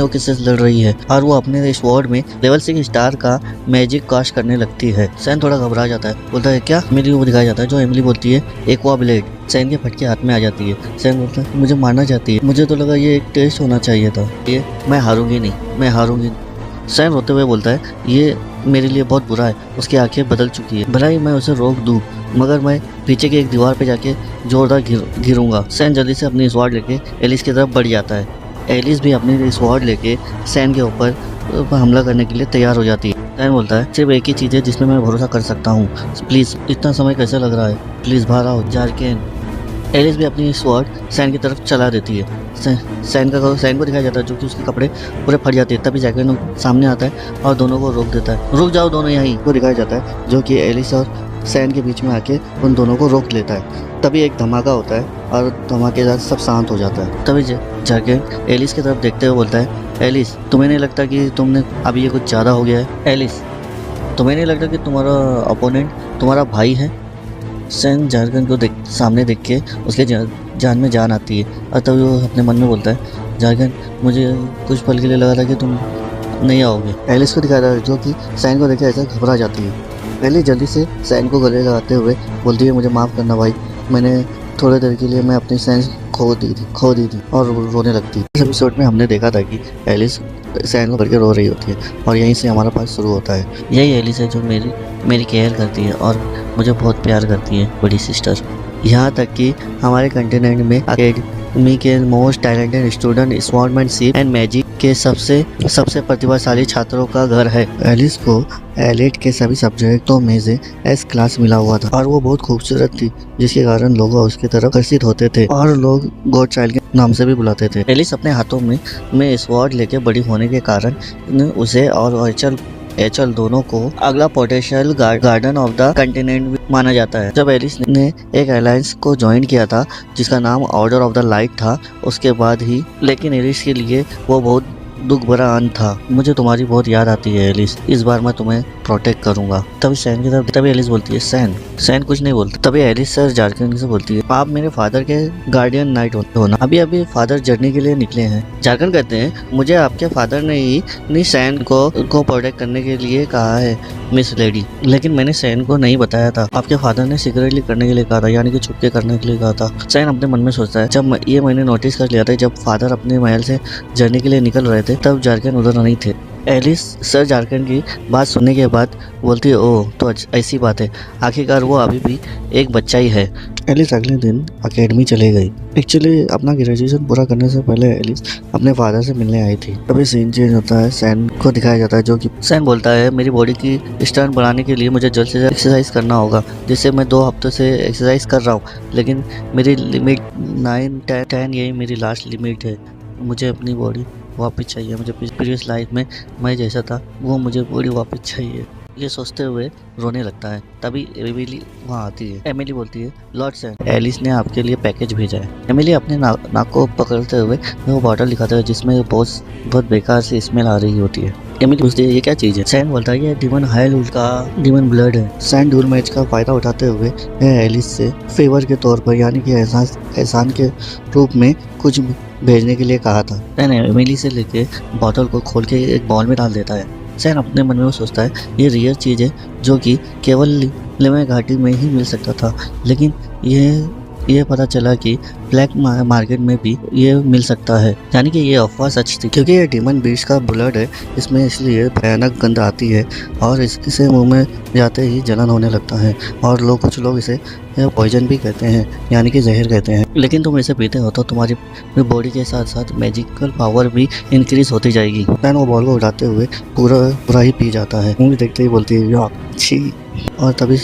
वो किससे लड़ रही है और वो अपने इस वॉर्ड में लेवल 6 स्टार का मैजिक कास्ट करने लगती है। सैन थोड़ा घबरा जाता है, बोलता है क्या? एमिली को दिखाया जाता है जो एमिली बोलती है एक्वा ब्लेड सैन के फटके हाथ में आ जाती है। सैन बोलता है मुझे मारना चाहती है, मुझे तो लगा ये एक टेस्ट होना चाहिए था, ये मैं हारूंगी नहीं। सैन रोते हुए बोलता है ये मेरे लिए बहुत बुरा है, उसकी आंखें बदल चुकी है, भला ही मैं उसे रोक दूं मगर मैं पीछे की एक दीवार पे जाके जोरदार गिरूंगा। सैन जल्दी से अपनी स्वॉर्ड लेके एलिस की तरफ बढ़ जाता है। एलिस भी अपनी स्वॉर्ड लेके सैन के ऊपर हमला करने के लिए तैयार हो जाती है। सैन बोलता है सिर्फ एक ही चीज़ है जिसमें मैं भरोसा कर सकता हूँ, प्लीज़ इतना समय कैसे लग रहा है, प्लीज़ बाहर आओ जारकेन। एलिस भी अपनी स्वॉर्ड सैन की तरफ चला देती है। सैन को दिखाया जाता है जो कि उसके कपड़े पूरे फट जाते हैं। तभी जैकलिन सामने आता है और दोनों को रोक देता है, रुक जाओ दोनों यहीं को दिखाया जाता है जो कि एलिस और सैन के बीच में आके उन दोनों को रोक लेता है। तभी एक धमाका होता है और धमाके के साथ सब शांत हो जाता है। तभी जैकलिन एलिस की तरफ देखते हुए बोलता है एलिस तुम्हें नहीं लगता कि तुमने अभी ये कुछ ज़्यादा हो गया है? एलिस तुम्हें नहीं लगता कि तुम्हारा अपोनेंट तुम्हारा भाई है? सैन जैकलिन को सामने देख के उसके जान में जान आती है और तभी वो अपने मन में बोलता है जैकलिन मुझे कुछ पल के लिए लगा था कि तुम नहीं आओगे। एलिस को दिखाया जो कि सैन को देख के ऐसा घबरा जाती है। एलिस जल्दी से सैन को गले लगाते हुए बोलती है मुझे माफ़ करना भाई, मैंने थोड़ी देर के लिए मैं अपनी सेंस खो दी थी और रोने लगती। इस एपिसोड में हमने देखा था कि एलिस सैन को भर के रो रही होती है और यहीं से हमारा पास शुरू होता है। यही एलिस है जो मेरी केयर करती है और मुझे बहुत प्यार करती है, बड़ी सिस्टर। यहाँ तक कि हमारे कंटिनेंट में अकेडमी के most talented student swordsmanship and magic के सबसे प्रतिभाशाली छात्रों का घर है। एलिस को एलिट के सभी सब्जेक्टों में से एस क्लास मिला हुआ था और वो बहुत खूबसूरत थी, जिसके कारण लोग उसकी तरफ आकर्षित होते थे और लोग गॉड चाइल्ड के नाम से भी बुलाते थे। एलिस अपने हाथों में स्वॉर्ड लेके बड़ी होने के कारण उसे और एचल दोनों को अगला potential garden of the continent माना जाता है। जब एलिस ने एक अलायंस को ज्वाइन किया था जिसका नाम ऑर्डर ऑफ द लाइट था, उसके बाद ही, लेकिन एलिस के लिए वो बहुत दुख भरा अंत था। मुझे तुम्हारी बहुत याद आती है एलिस, इस बार मैं तुम्हें प्रोटेक्ट करूंगा। तभी सैन की तरफ तभी एलिस बोलती है सैन कुछ नहीं बोलती। तभी एलिस सर जार्कन से बोलती है आप मेरे फादर के गार्डियन नाइट हो ना, अभी फादर जर्नी के लिए निकले हैं। जार्कन कहते हैं मुझे आपके फादर ने ही सैन को प्रोटेक्ट करने के लिए कहा है मिस लेडी, लेकिन मैंने सैन को नहीं बताया था। आपके फादर ने सीक्रेटली करने के लिए कहा था, यानी कि छुप के करने के लिए कहा था। सैन अपने मन में सोचता है जब ये मैंने नोटिस कर लिया था, जब फादर अपने महल से जर्नी के लिए निकल रहे थे तब जार्कन उधर नहीं थे। एलिस सर जार्कन की बात सुनने के बाद बोलती है ओह तो ऐसी बात है, आखिरकार वो अभी भी एक बच्चा ही है। एलिस अगले दिन अकेडमी चले गई। एक्चुअली अपना ग्रेजुएशन पूरा करने से पहले एलिस अपने फादर से मिलने आई थी। तभी सीन चेंज होता है, सैन को दिखाया जाता है जो कि सैन बोलता है मेरी बॉडी की स्ट्रेंथ बढ़ाने के लिए मुझे जल्द से जल्द एक्सरसाइज करना होगा, जिससे मैं 2 हफ्तों से एक्सरसाइज कर रहा हूँ, लेकिन मेरी लिमिट 9-10 यही मेरी लास्ट लिमिट है। मुझे अपनी बॉडी वापस चाहिए, मुझे प्रीवियस लाइफ में मैं जैसा था वो मुझे बॉडी वापस चाहिए। ये सोचते हुए रोने लगता है। तभी एमिली वहाँ आती है। एमिली बोलती है लॉर्ड सैन, एलिस ने आपके लिए पैकेज भेजा है। एमिली अपने नाक को पकड़ते हुए वो बॉटल दिखाता है जिसमें बहुत बेकार सी स्मेल आ रही होती है। एमिली पूछती है ये क्या चीज़ है। सैन बोलता है ये डीमन हाइलवुड का डीमन ब्लड है। सैन ड्यूल मैच का फायदा उठाते हुए एलिस से फेवर के तौर पर, यानी कि एहसान के रूप में कुछ भेजने के लिए कहा था। सैन एमिली से लेके बोतल को खोल के एक बॉल में डाल देता है। सैन अपने मन में वो सोचता है ये रियल चीज़ है जो कि केवल लेमे घाटी में ही मिल सकता था, लेकिन ये पता चला कि ब्लैक मार्केट में भी ये मिल सकता है, यानी कि ये अफवाह सच थी, क्योंकि ये डीमन बीस्ट का ब्लड है। इसमें इसलिए भयानक गंध आती है और इसे मुंह में जाते ही जलन होने लगता है और कुछ लोग इसे पॉइजन भी कहते हैं, यानी कि जहर कहते हैं। लेकिन तुम इसे पीते हो तो तुम्हारी बॉडी के साथ साथ मैजिकल पावर भी इंक्रीज होती जाएगी। सैन वो बॉल को उठाते हुए पूरा ही पी जाता है। मूवी देखते ही बोलती है छी, और तभी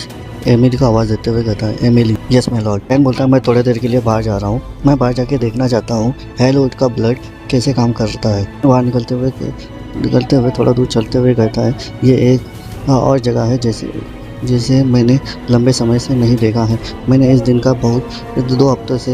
एमिली को आवाज़ देते हुए कहता है एमिली यस माय लॉर्ड। सैन बोलता है मैं थोड़ी देर के लिए बाहर जा रहा हूँ, मैं बाहर जाके देखना चाहता हूँ हाइलवुड का ब्लड कैसे काम करता है। बाहर निकलते हुए थोड़ा दूर चलते हुए कहता है ये एक और जगह है जैसे मैंने लंबे समय से नहीं देखा है। मैंने इस दिन का 2 हफ्तों से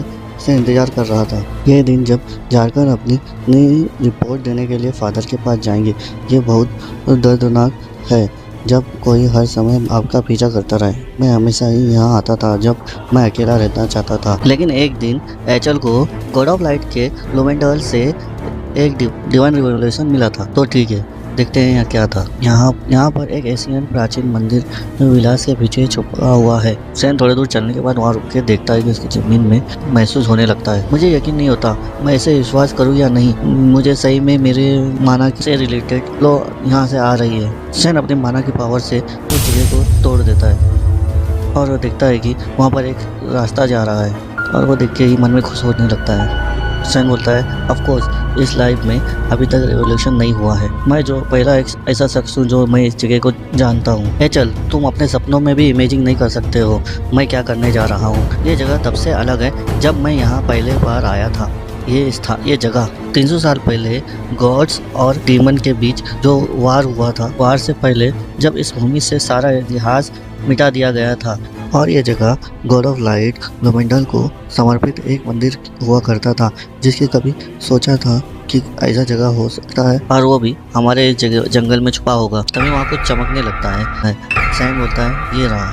इंतज़ार कर रहा था। यह दिन जब जाकर अपनी नई रिपोर्ट देने के लिए फादर के पास जाएंगे। ये बहुत दर्दनाक है जब कोई हर समय आपका पीछा करता रहे। मैं हमेशा ही यहाँ आता था जब मैं अकेला रहना चाहता था, लेकिन एक दिन एचल को गॉड ऑफ लाइट के लोमेंडल से एक डिवाइन रिवोल्यूशन मिला था। तो ठीक है, देखते हैं यहाँ क्या था। यहाँ पर एक एशियन प्राचीन मंदिर विलास के पीछे छुपा हुआ है। सैन थोड़े दूर चलने के बाद वहाँ रुक के देखता है कि उसकी जमीन में महसूस होने लगता है। मुझे यकीन नहीं होता मैं इसे विश्वास करूँ या नहीं। मुझे सही में मेरे माना से रिलेटेड लो यहाँ से आ रही है। सैन अपने माना की पावर से उस जगह को तोड़ देता है और वो देखता है कि वहाँ पर एक रास्ता जा रहा है और वो देख के ही मन में खुश होने लगता है। सैन बोलता है ऑफ कोर्स इस लाइफ में अभी तक रिवोल्यूशन नहीं हुआ है। मैं जो पहला एक ऐसा शख्स हूँ जो मैं इस जगह को जानता हूँ। चल तुम अपने सपनों में भी इमेजिंग नहीं कर सकते हो मैं क्या करने जा रहा हूँ। ये जगह तब से अलग है जब मैं यहाँ पहले बार आया था। ये जगह 300 साल पहले गॉड्स और डीमन के बीच जो वार हुआ था, वार से पहले जब इस भूमि से सारा इतिहास मिटा दिया गया था। और ये जगह गॉड ऑफ लाइट लोमेंडल को समर्पित एक मंदिर हुआ करता था, जिसके कभी सोचा था कि ऐसा जगह हो सकता है और वो भी हमारे जंगल में छुपा होगा। तभी वहाँ कुछ चमकने लगता है। सैन बोलता है ये रहा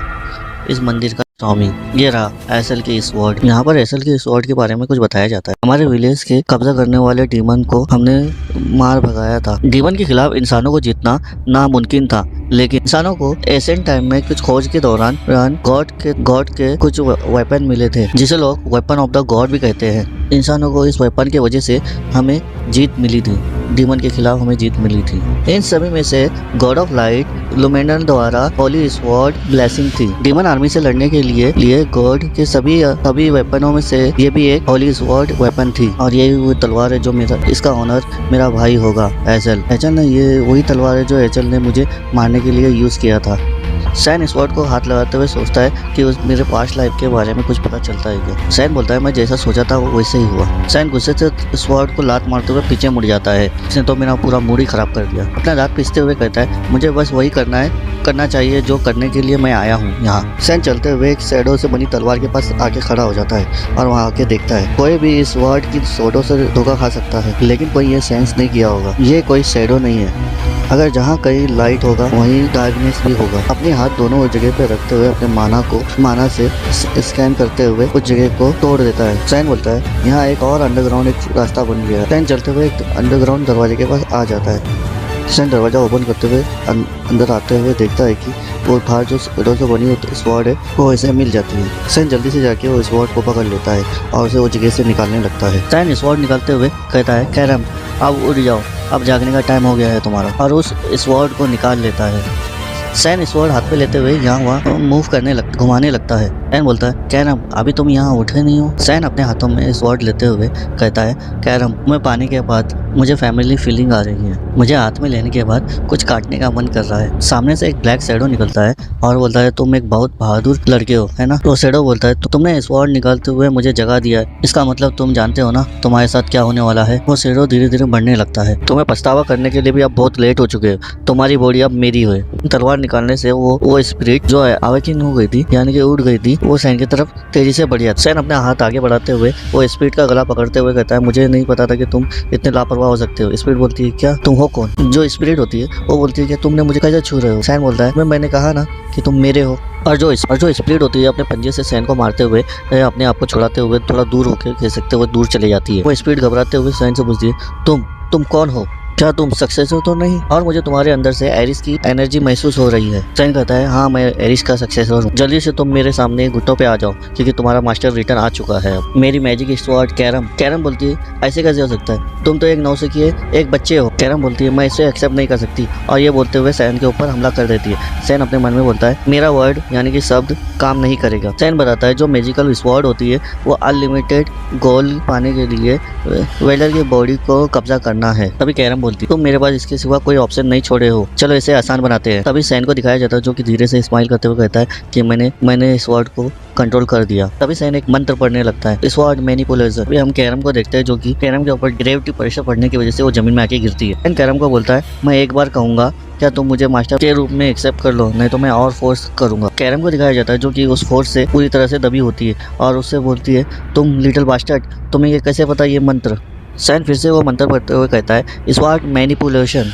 इस मंदिर का स्वामी, ये रहा एसल की स्वॉर्ड। यहाँ पर एसल की स्वॉर्ड के बारे में कुछ बताया जाता है। हमारे विलेज के कब्जा करने वाले डीमन को हमने मार भगाया था। डीमन के खिलाफ इंसानों को जीतना नामुमकिन था, लेकिन इंसानों को एशियन टाइम में कुछ खोज के दौरान गॉड के कुछ वेपन मिले थे, जिसे लोग वेपन ऑफ द गॉड भी कहते हैं। इंसानों को इस वेपन की वजह से हमें जीत मिली थी। डीमन के खिलाफ हमें जीत मिली थी। इन सभी में से गॉड ऑफ लाइट लुमिनल द्वारा होली स्वॉर्ड ब्लेसिंग थी। डीमन आर्मी से लड़ने के लिए गॉड के सभी वेपनों में से ये भी एक होली स्वॉर्ड वेपन थी और यही वो तलवार है जो इसका ऑनर मेरा भाई होगा एचल ने। ये वही तलवार है जो एचल ने मुझे मारने के लिए यूज किया था। सैन स्वॉर्ड को हाथ लगाते हुए सोचता है कि मेरे पास्ट लाइफ के बारे में कुछ पता चलता है क्या। सैन बोलता है मैं जैसा सोचा था वो वैसे ही हुआ। सैन गुस्से से स्वॉर्ड को लात मारते हुए पीछे मुड़ जाता है। इसने तो मेरा पूरा मूड ही खराब कर दिया। अपना दांत पीसते हुए कहता है मुझे बस वही करना चाहिए जो करने के लिए मैं आया हूँ यहाँ। सैन चलते हुए एक शैडो से बनी तलवार के पास आके खड़ा हो जाता है और वहाँ आके देखता है कोई भी इस स्वॉर्ड की शैडो से धोखा खा सकता है, लेकिन कोई ये सेंस नहीं किया होगा। ये कोई शैडो नहीं है। अगर जहाँ कहीं लाइट होगा वहीं डार्कनेस भी होगा। अपने हाथ दोनों जगह पे रखते हुए अपने माना से स्कैन करते हुए उस जगह को तोड़ देता है। सैन बोलता है यहाँ एक और अंडरग्राउंड एक रास्ता बन गया है। सैन चलते हुए एक अंडरग्राउंड दरवाजे के पास आ जाता है। सैन दरवाजा ओपन करते हुए अंदर आते हुए देखता है कि वो बाहर जो शैडो से बनी स्वॉर्ड है वो इसे मिल जाती है। सैन जल्दी से जाके वो स्वॉर्ड को पकड़ लेता है और उसे वो जगह से निकालने लगता है। सैन स्वॉर्ड निकालते हुए कहता है कैरम अब उड़ जाओ, अब जागने का टाइम हो गया है तुम्हारा, और उस स्वॉर्ड को निकाल लेता है। सैन स्वॉर्ड हाथ पे लेते हुए यहाँ वहाँ घुमाने लगता है। सैन बोलता है कैरम अभी तुम यहाँ उठे नहीं हो। सैन अपने हाथों में स्वॉर्ड लेते हुए कहता है कैरम मैं पाने के बाद मुझे फैमिली फीलिंग आ रही है। मुझे हाथ में लेने के बाद कुछ काटने का मन कर रहा है। सामने से एक ब्लैक शैडो निकलता है और बोलता है तुम एक बहुत बहादुर लड़के हो, है ना। तो शैडो बोलता है तो तुमने स्वॉर्ड निकालते हुए मुझे जगा दिया है, इसका मतलब तुम जानते हो ना तुम्हारे साथ क्या होने वाला है। वो शैडो धीरे धीरे बढ़ने लगता है। तुम्हें पछतावा करने के लिए भी अब बहुत लेट हो चुके हो। तुम्हारी बॉडी अब मेरी है। तलवार निकालने से वो स्पिरिट जो है अवेकिंग हो गई थी यानी कि उड़ गई थी, वो सैन की तरफ तेजी से बढ़ गया। सैन अपने हाथ आगे बढ़ाते हुए वो स्पिरिट का गला पकड़ते हुए कहता है मुझे नहीं पता था कि तुम इतने लापरवाह हो सकते हो। स्पिरिट बोलती है क्या तुम हो कौन। जो स्पिरिट होती है वो बोलती है कि तुमने मुझे कैसे छू रहे हो। सैन बोलता है मैंने कहा ना कि तुम मेरे हो। और जो स्पिरिट होती है अपने पंजे से सैन को मारते हुए अपने आप को छुड़ाते हुए थोड़ा दूर होकर कह सकते हुए दूर चले जाती है। वो स्पिरिट घबराते हुए सैन से पूछती है तुम कौन हो, क्या तुम सक्सेस हो तो नहीं, और मुझे तुम्हारे अंदर से एरिस की एनर्जी महसूस हो रही है। सैन कहता है हाँ मैं एरिस का सक्सेसर हूँ, जल्दी से तुम मेरे सामने घुटनों पे आ जाओ क्योंकि तुम्हारा मास्टर रिटर्न आ चुका है। मेरी मैजिक स्वॉर्ड कैरम बोलती है ऐसे कैसे हो सकता है, तुम तो एक नौसिखिए एक बच्चे हो। कैरम बोलती है मैं इसे एक्सेप्ट नहीं कर सकती और ये बोलते हुए सैन के ऊपर हमला कर देती है। सैन अपने मन में बोलता है मेरा वर्ड यानी कि शब्द काम नहीं करेगा। सैन बताता है जो मैजिकल स्वॉर्ड होती है वो अनलिमिटेड गोल पाने के लिए वेलर की बॉडी को कब्जा करना है। तभी कैरम बोलती तुम मेरे पास इसके सिवा कोई ऑप्शन नहीं छोड़े हो, चलो इसे आसान बनाते हैं। तभी सैन को दिखाया जाता है जो कि धीरे से स्माइल करते हुए कहता है कि मैंने स्वॉर्ड को कंट्रोल कर दिया। तभी सैन एक मंत्र पढ़ने लगता है स्वॉर्ड मैनिपुलेशन। अभी हम कैरम को देखते हैं जो कि कैरम के ऊपर ग्रेविटी प्रेशर पड़ने की वजह से वो जमीन में आके गिरती है। कैरम को बोलता है मैं एक बार कहूंगा क्या तुम मुझे मास्टर के रूप में एक्सेप्ट कर लो, नहीं तो मैं और फोर्स करूंगा। कैरम को दिखाया जाता है जो कि उस फोर्स से पूरी तरह से दबी होती है और उससे बोलती है तुम लिटिल बास्टर्ड तुम्हें ये कैसे पता ये मंत्र। सैन फिर से वो मंत्र पढ़ते हुए कहता है स्वॉर्ड मैनिपुलेशन।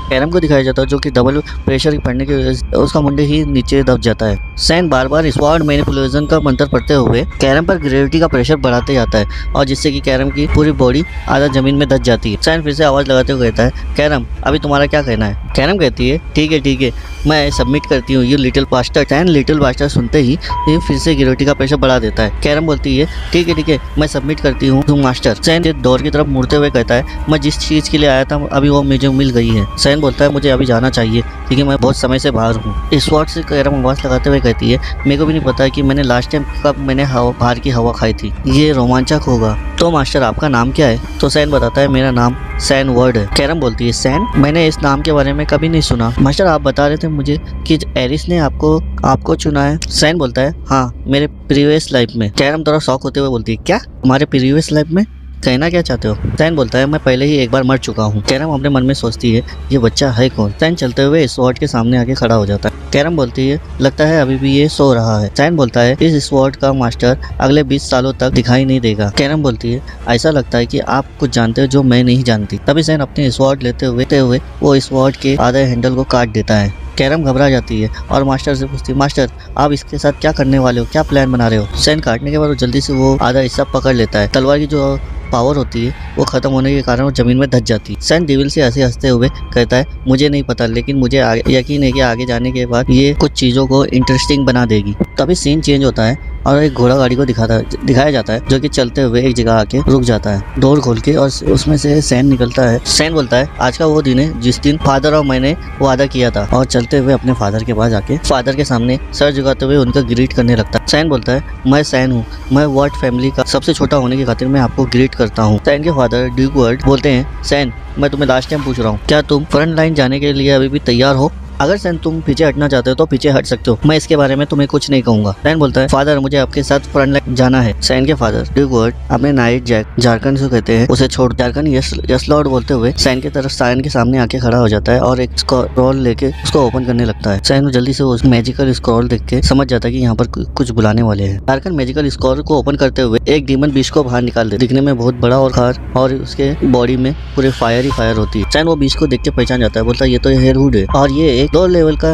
कैरम को दिखाया जाता है जो कि डबल प्रेशर पड़ने की वजह से उसका मुंडे ही नीचे दब जाता है। सैन बार बार स्वॉर्ड मैनिपुलेशन का मंत्र पढ़ते हुए कैरम पर ग्रेविटी का प्रेशर बढ़ाते जाता है और जिससे कि कैरम की पूरी बॉडी आधा जमीन में दब जाती है। सैन फिर से आवाज लगाते हुए कहता है कैरम अभी तुम्हारा क्या कहना है। कैरम कहती है ठीक है मैं सबमिट करती हूँ यू लिटिल बास्टर्ड। सैन लिटिल बास्टर्ड सुनते ही फिर से ग्रेविटी का प्रेशर बढ़ा देता है। कैरम बोलती है ठीक है मैं सबमिट करती हूँ तुम मास्टर। सैन डोर की तरफ मुड़ते हुए कहता है मैं जिस चीज के लिए आया था अभी वो मुझे मिल गई है। सैन बोलता है मुझे अभी जाना चाहिए क्योंकि मैं बहुत समय से बाहर हूँ। स्वॉर्ड से कैरम आवाज लगाते हुए कहती है मेरे को भी नहीं पता कि मैंने लास्ट टाइम कब मैंने बाहर की हवा खाई थी, ये रोमांचक होगा। तो मास्टर आपका नाम क्या है। तो सैन बताता है मेरा नाम सैन वर्ड है। कैरम बोलती है सैन मैंने इस नाम के बारे में कभी नहीं सुना। मास्टर आप बता रहे थे मुझे कि एरिस ने आपको चुना है। सैन बोलता है हाँ मेरे प्रीवियस लाइफ में। कैरम थोड़ा शॉक होते हुए बोलती है क्या तुम्हारे प्रीवियस लाइफ में, कहना क्या चाहते हो। सैन बोलता है मैं पहले ही एक बार मर चुका हूँ। कैरम अपने मन में सोचती है ये बच्चा है कौन। सैन चलते हुए स्वॉर्ड के सामने आके खड़ा हो जाता है। कैरम बोलती है लगता है अभी भी ये सो रहा है। सैन बोलता है इस स्वॉर्ड का मास्टर अगले 20 सालों तक दिखाई नहीं देगा। कैरम बोलती है ऐसा लगता है कि आप कुछ जानते हो जो मैं नहीं जानती। तभी सैन अपने स्वॉर्ड लेते हुए वो स्वॉर्ड के आधे हैंडल को काट देता है। कैरम घबरा जाती है और मास्टर से पूछती है मास्टर आप इसके साथ क्या करने वाले हो, क्या प्लान बना रहे हो। सैन काटने के बाद वो जल्दी से वो आधा हिस्सा पकड़ लेता है। तलवार की जो पावर होती है वो खत्म होने के कारण वो जमीन में धंस जाती है। सैन डेविल से हंसते हुए कहता है मुझे नहीं पता लेकिन मुझे यकीन है कि आगे जाने के बाद ये कुछ चीज़ों को इंटरेस्टिंग बना देगी। तभी सीन चेंज होता है और एक घोड़ा गाड़ी को दिखाया जाता है जो कि चलते हुए एक जगह आके रुक जाता है डोर खोल के, और उसमें से सैन निकलता है। सैन बोलता है आज का वो दिन है जिस दिन फादर और मैंने वादा किया था, और चलते हुए अपने फादर के पास जाके फादर के सामने सर झुकाते हुए उनका ग्रीट करने लगता है। सैन बोलता है मैं सैन हूँ, मैं वर्ड फैमिली का सबसे छोटा होने की खातिर मैं आपको ग्रीट करता हूँ। सैन के फादर ड्यूक वर्ड बोलते हैं सैन मैं तुम्हें लास्ट टाइम पूछ रहा हूँ, क्या तुम फ्रंट लाइन जाने के लिए अभी भी तैयार हो? अगर सैन तुम पीछे हटना चाहते हो तो पीछे हट सकते हो, मैं इसके बारे में तुम्हें कुछ नहीं कहूंगा। सैन बोलता है फादर मुझे आपके साथ फ्रंट लाइन जाना है। सैन के फादर ड्यूक वर्ड अपने नाइट जारकन से कहते हैं उसे छोड़। जारकन यस लॉर्ड बोलते हुए सैन की तरफ सैन के सामने आके खड़ा हो जाता है और एक स्क्रॉल लेके उसको ओपन करने लगता है। सैन जल्दी से उस मैजिकल स्क्रॉल देख के समझ जाता है कि यहाँ पर कुछ बुलाने वाले हैं। जारकन मैजिकल स्क्रॉल को ओपन करते हुए एक डीमन बीस्ट को बाहर निकाल दे। दिखने में बहुत बड़ा और खार, और उसके बॉडी में पूरे फायर ही फायर होती है। सैन वो बीस्ट को देख के पहचान जाता है, बोलता है ये तो हेयरहुड है और ये एक 2 लेवल का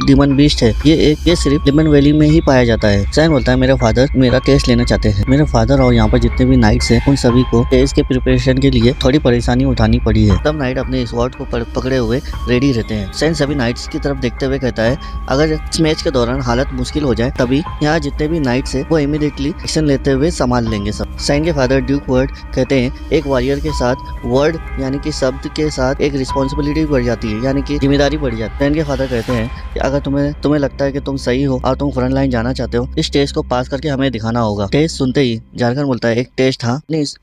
डीमन बीस्ट है, ये सिर्फ लेमन वैली में ही पाया जाता है। सैन बोलता है मेरे फादर मेरा टेस्ट लेना चाहते हैं। मेरे फादर और यहाँ पर जितने भी नाइट्स हैं उन सभी को टेस्ट के प्रिपरेशन के लिए थोड़ी परेशानी उठानी पड़ी है। सब नाइट अपने स्वॉर्ड को पकड़े हुए रेडी रहते हैं। सैन सभी नाइट्स की तरफ देखते हुए कहता है अगर इस मैच के दौरान हालत मुश्किल हो जाए तभी यहाँ जितने भी नाइट्स है वो इमीडिएटली एक्शन लेते हुए संभाल लेंगे सब। सैन के फादर ड्यूक वर्ड कहते हैं एक वॉरियर के साथ वर्ड यानी कि शब्द के साथ एक रिस्पॉन्सिबिलिटी बढ़ जाती है, यानी कि जिम्मेदारी बढ़ जाती है। सैन के फादर कहते हैं कि अगर तुम्हें लगता है कि तुम सही हो और तुम फ्रंट लाइन जाना चाहते हो, इस टेस्ट को पास करके हमें दिखाना होगा। टेस्ट सुनते ही जारकन बोलता है एक टेस्ट? हाँ।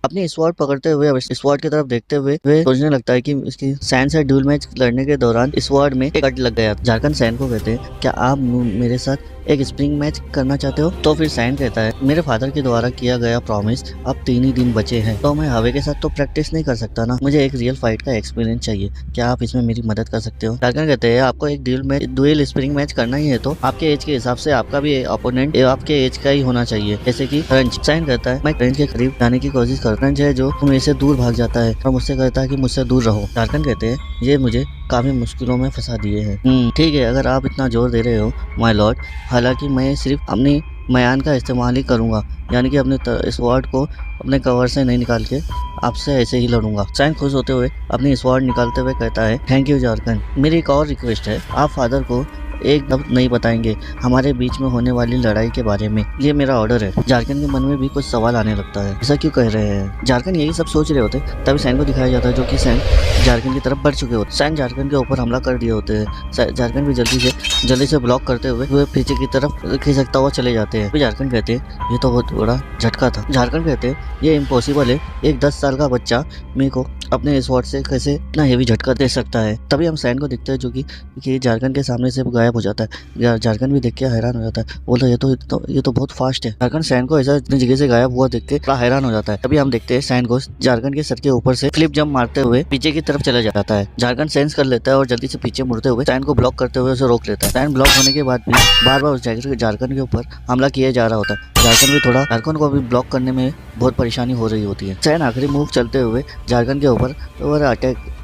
अपनी स्वॉर्ड पकड़ते हुए स्वॉर्ड की तरफ देखते हुए वे सोचने लगता है कि इसकी सैन से ड्यूल मैच लड़ने के दौरान स्वॉर्ड में एक कट लग गया। जारकन सैन को कहते हैं क्या आप मेरे साथ एक स्प्रिंग मैच करना चाहते हो? तो फिर सैन कहता है मेरे फादर के द्वारा किया गया प्रॉमिस अब 3 ही दिन बचे हैं, तो मैं हवे के साथ तो प्रैक्टिस नहीं कर सकता ना, मुझे एक रियल फाइट का एक्सपीरियंस चाहिए, क्या आप इसमें मेरी मदद कर सकते हो? जारकन कहते हैं आपको एक ड्यूल स्प्रिंग मैच करना ही है तो आपके एज के हिसाब से आपका भी अपोनेंट आपके एज का ही होना चाहिए, जैसे कि रंज। सैन कहता है मैं रंज के करीब जाने की कोशिश करता हूं, रंज है जो मेरे से दूर भाग जाता है और मुझसे कहता है कि मुझसे दूर रहो। जारकन कहते हैं ये मुझे काफी मुश्किलों में फंसा दिए हैं। ठीक है अगर आप इतना जोर दे रहे हो माय लॉर्ड, हालांकि मैं सिर्फ अपनी मयान का इस्तेमाल ही करूंगा, यानी कि अपने स्वॉर्ड को अपने कवर से नहीं निकाल के आपसे ऐसे ही लड़ूंगा। सैन खुश होते हुए अपनी स्वॉर्ड निकालते हुए कहता है थैंक यू जारकन। मेरी एक और रिक्वेस्ट है, आप फादर को एक दम नहीं बताएंगे हमारे बीच में होने वाली लड़ाई के बारे में, ये मेरा ऑर्डर है। जारकन के मन में भी कुछ सवाल आने लगता है, ऐसा क्यों कह रहे हैं? जारकन यही सब सोच रहे होते तभी सैन को दिखाया जाता है जो कि सैन जारकन की तरफ बढ़ चुके होते। सैन जारकन के ऊपर हमला कर दिए होते हैं। जारकन भी जल्दी से ब्लॉक करते हुए वो पीछे की तरफ खिसकता हुआ चले जाते हैं। जारकन कहते हैं ये तो बहुत बड़ा झटका था। जारकन कहते हैं ये इम्पॉसिबल है, एक 10 साल का बच्चा मेरे को अपने स्वॉर्ड से कैसे इतना हेवी झटका दे सकता है। तभी हम सैन को देखते हैं जो कि जारकन के सामने से गायब हो जाता है। जारकन भी देख के हैरान हो जाता है, बोलता है ये तो बहुत फास्ट है। जारकन सैन को ऐसा इतनी जगह से गायब हुआ देख के बड़ा हैरान हो जाता है। तभी हम देखते हैं सैन को जारकन के सर के ऊपर से फ्लिप जंप मारते हुए पीछे की तरफ चला जाता है। जारकन सेंस कर लेता है और जल्दी से पीछे मुड़ते हुए सैन को ब्लॉक करते हुए उसे रोक लेता है। सैन ब्लॉक होने के बाद भी बार बार उस जारकन के ऊपर हमला किया जा रहा होता है। जारकन को भी ब्लॉक करने में बहुत परेशानी हो रही होती है। सैन आखिरी मूव चलते हुए जारकन के ऊपर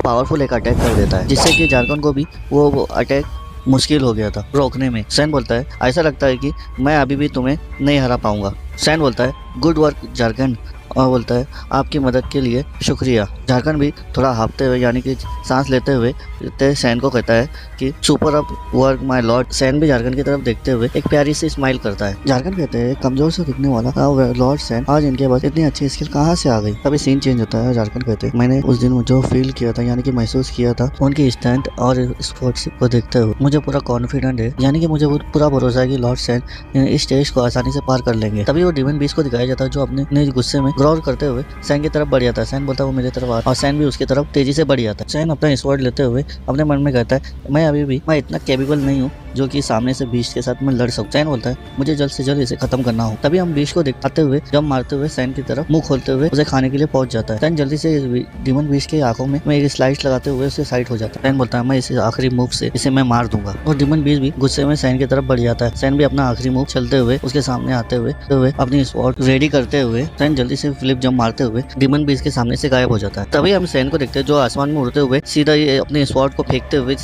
पावरफुल एक अटैक कर देता है, जिससे कि जारकन को भी वो अटैक मुश्किल हो गया था रोकने में। सैन बोलता है ऐसा लगता है कि मैं अभी भी तुम्हें नहीं हरा पाऊंगा। सैन बोलता है गुड वर्क जारकन, और बोलता है आपकी मदद के लिए शुक्रिया। जारकन भी थोड़ा हाँफते हुए यानी कि सांस लेते हुए सैन को कहता है कि superb work my lord. सैन भी जारकन की तरफ देखते हुए एक प्यारी सी स्माइल करता है। जारकन कहते हैं कमजोर से दिखने वाला लॉर्ड सैन, आज इनके पास इतनी अच्छी स्किल कहाँ से आ गई? तभी सीन चेंज होता है। जारकन कहते हैं मैंने उस दिन जो फील किया था यानी कि महसूस किया था उनकी स्ट्रेंथ और स्पोर्ट्सशिप को देखते हुए मुझे पूरा कॉन्फिडेंट है, यानी कि मुझे पूरा भरोसा है कि लॉर्ड सैन इस स्टेज को आसानी से पार कर लेंगे। तभी वो डीमन बीस्ट को दिखाया जाता है जो अपने गुस्से में ग्रोल करते हुए सैन की तरफ बढ़ जाता है। सैन बोलता है वो मेरी तरफ आ, और सैन भी उसकी तरफ तेजी से बढ़ जाता है। सैन अपना स्वॉर्ड लेते हुए अपने मन में कहता है मैं इतना कैपेबल नहीं हूँ जो कि सामने से बीस्ट के साथ मैं लड़ सकूं। सैन बोलता है मुझे जल्द से जल्द इसे खत्म करना हो। तभी हम बीस्ट को दिखाते हुए जंप मारते हुए सैन की तरफ मुंह खोलते हुए उसे खाने के लिए पहुंच जाता है। सैन जल्दी से डीमन बीस्ट के आंखों में एक स्लाइस लगाते हुए उसे साइड हो जाता है। सैन बोलता है मैं इसे आखिरी मूव से इसे मैं मार दूंगा, और डीमन बीस्ट भी गुस्से में सैन की तरफ बढ़ जाता है। सैन भी अपना आखिरी मूव चलते हुए उसके सामने आते हुए अपनी स्वॉर्ड रेडी करते हुए सैन जल्दी से फ्लिप जंप मारते हुए डीमन बीस्ट के सामने से गायब हो जाता है। तभी हम सैन को देखते हैं जो आसमान में उड़ते हुए सीधा अपने स्वॉर्ड को फेंकते हुए